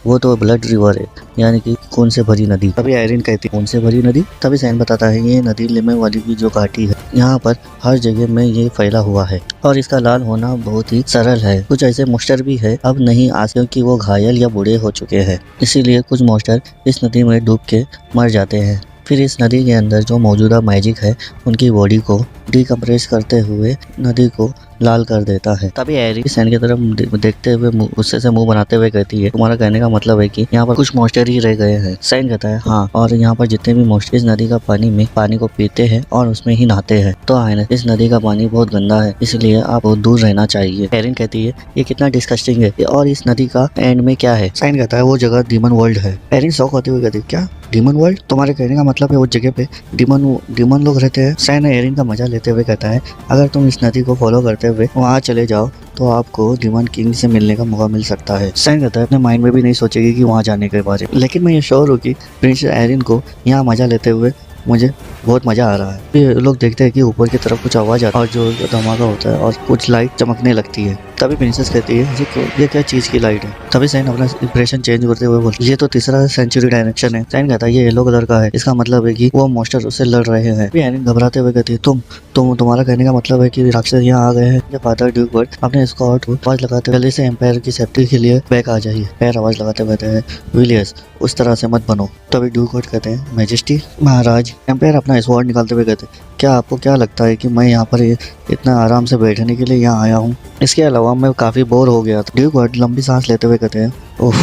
वो तो ब्लड रिवर है, यानी कि खून से भरी नदी। तभी आयरिन कहती है खून से भरी नदी। तभी सैन बताता है ये नदी लिमे वाली की जो घाटी है, यहाँ पर हर जगह में ये फैला हुआ है और इसका लाल होना बहुत ही सरल है। कुछ ऐसे मॉन्स्टर भी है अब नहीं आ क्योंकि वो घायल या बूढ़े हो चुके हैं, इसीलिए कुछ मॉन्स्टर इस नदी में डूब के मर जाते हैं। फिर इस नदी के अंदर जो मौजूदा मैजिक है उनकी बॉडी को डिकम्प्रेस करते हुए नदी को लाल कर देता है। तभी एरी सैन की तरफ देखते हुए गुस्से से मुंह बनाते हुए कहती है तुम्हारा कहने का मतलब है कि यहाँ पर कुछ मॉन्स्टर ही रह गए हैं। सैन कहता है हाँ, और यहाँ पर जितने भी मॉन्स्टर इस नदी का पानी को पीते हैं और उसमें ही नहाते हैं। तो आयन इस नदी का पानी बहुत गंदा है, इसलिए आप बहुत दूर रहना चाहिए। एरिन कहती है ये कितना डिस्कस्टिंग है और इस नदी का एंड में क्या है। सैन कहता है वो जगह डीमन वर्ल्ड है। एरिन शॉक होते हुए कहती है क्या डीमन वर्ल्ड, तुम्हारे कहने का मतलब है उस जगह पे डीमन लोग रहते हैं। सैन एरिन का मजा लेते हुए कहता है अगर तुम इस नदी को फॉलो करते हुए वहाँ चले जाओ तो आपको डीमन किंग से मिलने का मौका मिल सकता है। सैन कहता है अपने माइंड में भी नहीं सोचेगी कि वहाँ जाने के बारे में, लेकिन मैं ये श्योर हूँ कि प्रिंस एरिन को यहाँ मजा लेते हुए मुझे बहुत मजा आ रहा है। ये लोग देखते हैं कि ऊपर की तरफ कुछ आवाज आता है और जो धमाका होता है और कुछ लाइट चमकने लगती है। तभी प्रिंसेस कहती है ये क्या चीज की लाइट है। तभी सैन अपना इंप्रेशन चेंज करते हुए बोलती ये तो तीसरा सेंचुरी डायरेक्शन है। सैन कहता है ये येलो कलर का है, इसका मतलब है कि वो मॉन्स्टर उससे लड़ रहे हैं। एरिन घबराते हुए कहती है तुम्हारा कहने का मतलब है कि राक्षस यहाँ आ गए हैं। जब फादर ड्यूकवर्ड अपने स्क्वाड को आवाज लगाते जल्दी से एम्पायर की सेफ्टी के लिए बैक आ जाइए। पैर आवाज लगाते कहते हैं विलियस उस तरह से मत बनो। तभी ड्यूकवर्ड कहते हैं मैजेस्टी महाराज। एम्पायर अपना स्वॉर्ड निकालते हुए कहते हैं क्या आपको क्या लगता है कि मैं यहाँ पर इतना आराम से बैठने के लिए यहाँ आया हूँ। इसके अलावा मैं काफी बोर हो गया था। ड्यूकवर्ड लंबी सांस लेते हुए कहते हैं ओह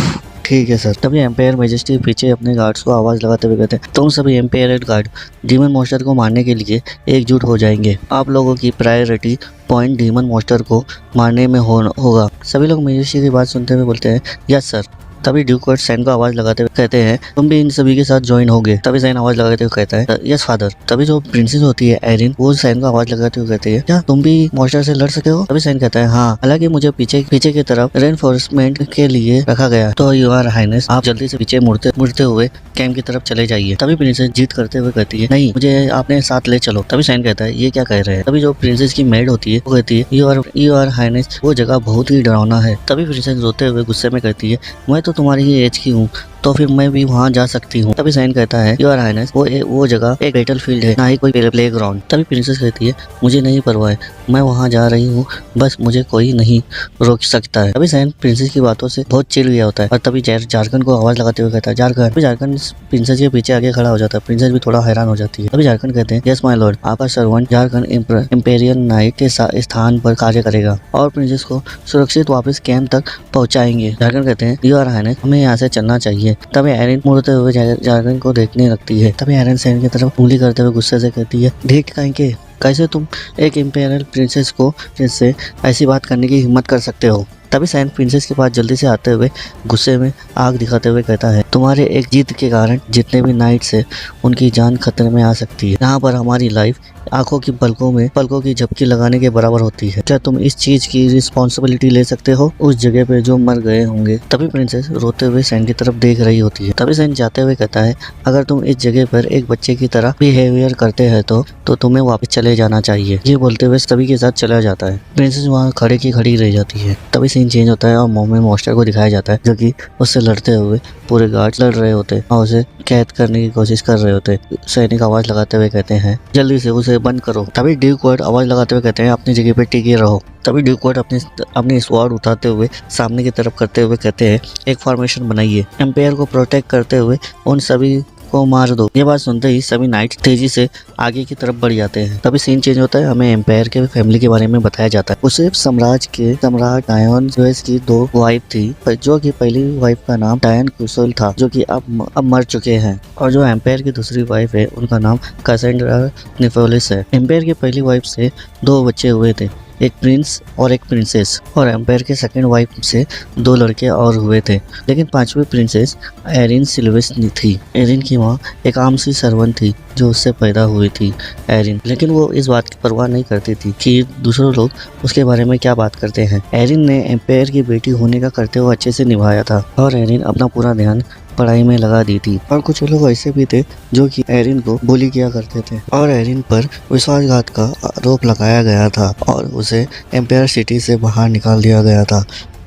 ठीक है सर। तभी एम्पायर मैजेस्टी पीछे अपने गार्ड्स को आवाज लगाते हुए कहते हैं तुम सभी एम्पायर गार्ड डीमन मॉन्स्टर को मारने के लिए एकजुट हो जाएंगे। आप लोगों की प्रायोरिटी पॉइंट डीमन मॉन्स्टर को मारने में होगा। सभी लोग मैजेस्टी की बात सुनते हुए बोलते हैं यस सर। तभी ड्यूकवर्ड सैन को आवाज लगाते हुए कहते हैं तुम भी इन सभी के साथ ज्वाइन होगे। तभी सैन आवाज लगाते हुए कहता है यस फादर। तभी जो प्रिंसेस होती है एरिन वो सैन को आवाज लगाते हुए कहती है क्या तुम भी मॉन्स्टर से लड़ सके हो। तभी सैन कहता है हाँ, हालांकि मुझे पीछे की तरफ रेनफोर्समेंट के लिए रखा गया, तो योर हाइनेस आप जल्दी से पीछे मुड़ते हुए कैंप की तरफ चले जाइए। तभी प्रिंसेस जीत करते हुए कहती है नहीं, मुझे आपने साथ ले चलो। तभी सैन कहता है ये क्या कह रहे हैं। तभी जो प्रिंसेस की मेड होती है वो कहती है योर हाइनेस वो जगह बहुत ही डरावना है। तभी प्रिंसेस रोते हुए गुस्से में कहती है मैं तो तुम्हारी ही एज की हूँ, तो फिर मैं भी वहाँ जा सकती हूँ। तभी सैन कहता है योर हाइनेस वो जगह एक बैटल फील्ड है, ना ही कोई प्ले ग्राउंड। तभी प्रिंसेस कहती है मुझे नहीं परवाह है, मैं वहाँ जा रही हूँ, बस मुझे कोई नहीं रोक सकता है। तभी सैन प्रिंसेस की बातों से बहुत चिढ़ गया होता है और तभी झारखंड को आवाज लगाते हुए कहता है झारखंड। झारखंड प्रिंसेस के पीछे आगे खड़ा हो जाता है। प्रिंसेस भी थोड़ा हैरान हो जाती है। तभी झारखंड कहते हैं यस माय लॉर्ड, आपका सर्वेंट झारखंड इंपेरियल नाइट के स्थान पर कार्य करेगा और प्रिंसेस को सुरक्षित वापस कैंप तक पहुँचाएंगे। झारखंड कहते हैं योर हाइनेस हमें यहाँ से चलना चाहिए। तभी एरिन मुड़ते हुए झारखंड को देखने लगती है। तभी एरिन सैन की तरफ उंगली करते हुए गुस्से से कहती है ढीठ कहेंगे, कैसे तुम एक इंपेरियल प्रिंसेस को जिससे ऐसी बात करने की हिम्मत कर सकते हो। तभी सैन प्रिंसेस के पास जल्दी से आते हुए गुस्से में आग दिखाते हुए कहता है तुम्हारे एक जीत के कारण जितने भी नाइट्स है उनकी जान खतरे में आ सकती है। यहाँ पर हमारी लाइफ आंखों की पलकों की झपकी लगाने के बराबर होती है। क्या तुम इस चीज की रिस्पॉन्सिबिलिटी ले सकते हो उस जगह पे जो मर गए होंगे। तभी प्रिंसेस रोते हुए सैन की तरफ देख रही होती है। तभी सैन जाते हुए कहता है अगर तुम इस जगह पर एक बच्चे की तरह बिहेवियर करते हैं तो तुम्हें वापस चले जाना चाहिए। ये बोलते हुए सभी के साथ चला जाता है। प्रिंसेस वहाँ खड़े की खड़ी रह जाती है। तभी सीन चेंज होता है और मोमेंट मॉन्स्टर को दिखाया जाता है जो कि उससे लड़ते हुए पूरे गार्ड लड़ रहे होते और उसे कैद करने की कोशिश कर रहे होते। सैनिक आवाज लगाते हुए कहते हैं जल्दी से उसे बंद करो। तभी ड्यूकवर्ड आवाज लगाते हुए कहते हैं अपनी जगह पे टिके रहो। तभी ड्यूकवर्ड अपनी स्वॉर्ड उठाते हुए सामने की तरफ करते हुए कहते हैं एक फॉर्मेशन बनाइए। एम्पायर को प्रोटेक्ट करते हुए उन सभी को मार दो। ये बात सुनते ही सभी नाइट तेजी से आगे की तरफ बढ़ जाते हैं। तभी सीन चेंज होता है, हमें एम्पायर के फैमिली के बारे में बताया जाता है। उसे साम्राज्य के सम्राट डायन जोइस की 2 वाइफ थी, जो कि पहली वाइफ का नाम डायन कुशल था, जो कि अब मर चुके हैं, और जो एम्पायर की दूसरी वाइफ है उनका नाम कैसेंड्रा निफोलिस है। एम्पायर की पहली वाइफ से 2 बच्चे हुए थे, एक प्रिंस और एक प्रिंसेस, और एम्पायर के सेकंड वाइफ से 2 लड़के और हुए थे, लेकिन 5वीं प्रिंसेस एरिन सिल्वेस थी। एरिन की माँ एक आम सी सर्वेंट थी जो उससे पैदा हुई थी एरिन, लेकिन वो इस बात की परवाह नहीं करती थी कि दूसरे लोग उसके बारे में क्या बात करते हैं। एरिन ने एम्पायर की बेटी होने का करते हुए अच्छे से निभाया था, और एरिन अपना पूरा ध्यान पढ़ाई में लगा दी थी। और कुछ लोग ऐसे भी थे जो कि एरिन को बुली किया करते थे, और एरिन पर विश्वासघात का आरोप लगाया गया था और उसे एम्पायर सिटी से बाहर निकाल दिया गया था,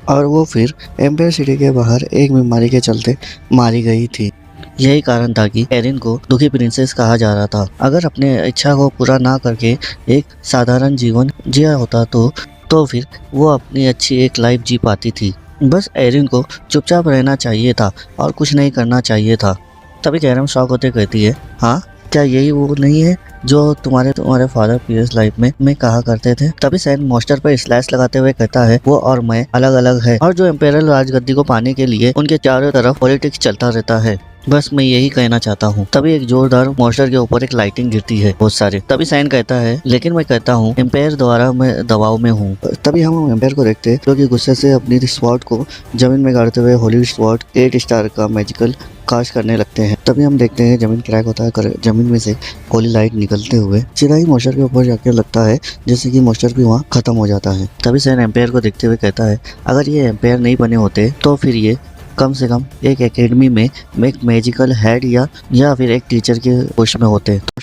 और वो फिर एम्पायर सिटी के बाहर एक बीमारी के चलते मारी गई थी। यही कारण था कि एरिन को दुखी प्रिंसेस कहा जा रहा था। अगर अपने इच्छा को पूरा ना करके एक साधारण जीवन जिया होता तो फिर वो अपनी अच्छी एक लाइफ जी पाती थी। बस एरिन को चुपचाप रहना चाहिए था और कुछ नहीं करना चाहिए था। तभी कैरम शॉक होते कहती है, हाँ क्या यही वो नहीं है जो तुम्हारे फादर प्रीवियस लाइफ में कहा करते थे। तभी सैन मास्टर पर स्लैश लगाते हुए कहता है, वो और मैं अलग अलग है, और जो एम्पेरल राजगद्दी को पाने के लिए उनके चारों तरफ पॉलिटिक्स चलता रहता है। बस मैं यही कहना चाहता हूँ। तभी एक जोरदार मॉन्स्टर के ऊपर एक लाइटिंग गिरती है बहुत सारे। तभी सैन कहता है, लेकिन मैं कहता हूँ एम्पायर द्वारा मैं दबाव में हूँ। तभी हम एम्पायर को देखते हैं जो कि गुस्से से अपनी स्वॉर्ड को जमीन में गाड़ते हुए होली स्वॉर्ड 8 स्टार का मैजिकल कास्ट करने लगते हैं। तभी हम देखते हैं जमीन क्रैक होता है, जमीन में से होली लाइट निकलते हुए सीधा ही मॉन्स्टर के ऊपर जाके लगता है, जैसे कि मॉन्स्टर भी वहाँ खत्म हो जाता है। तभी सैन एम्पायर को देखते हुए कहता है, अगर ये एम्पायर नहीं बने होते तो फिर ये कम से कम एक एकेडमी में एक मैजिकल हेड या फिर एक टीचर के पोस्ट में होते।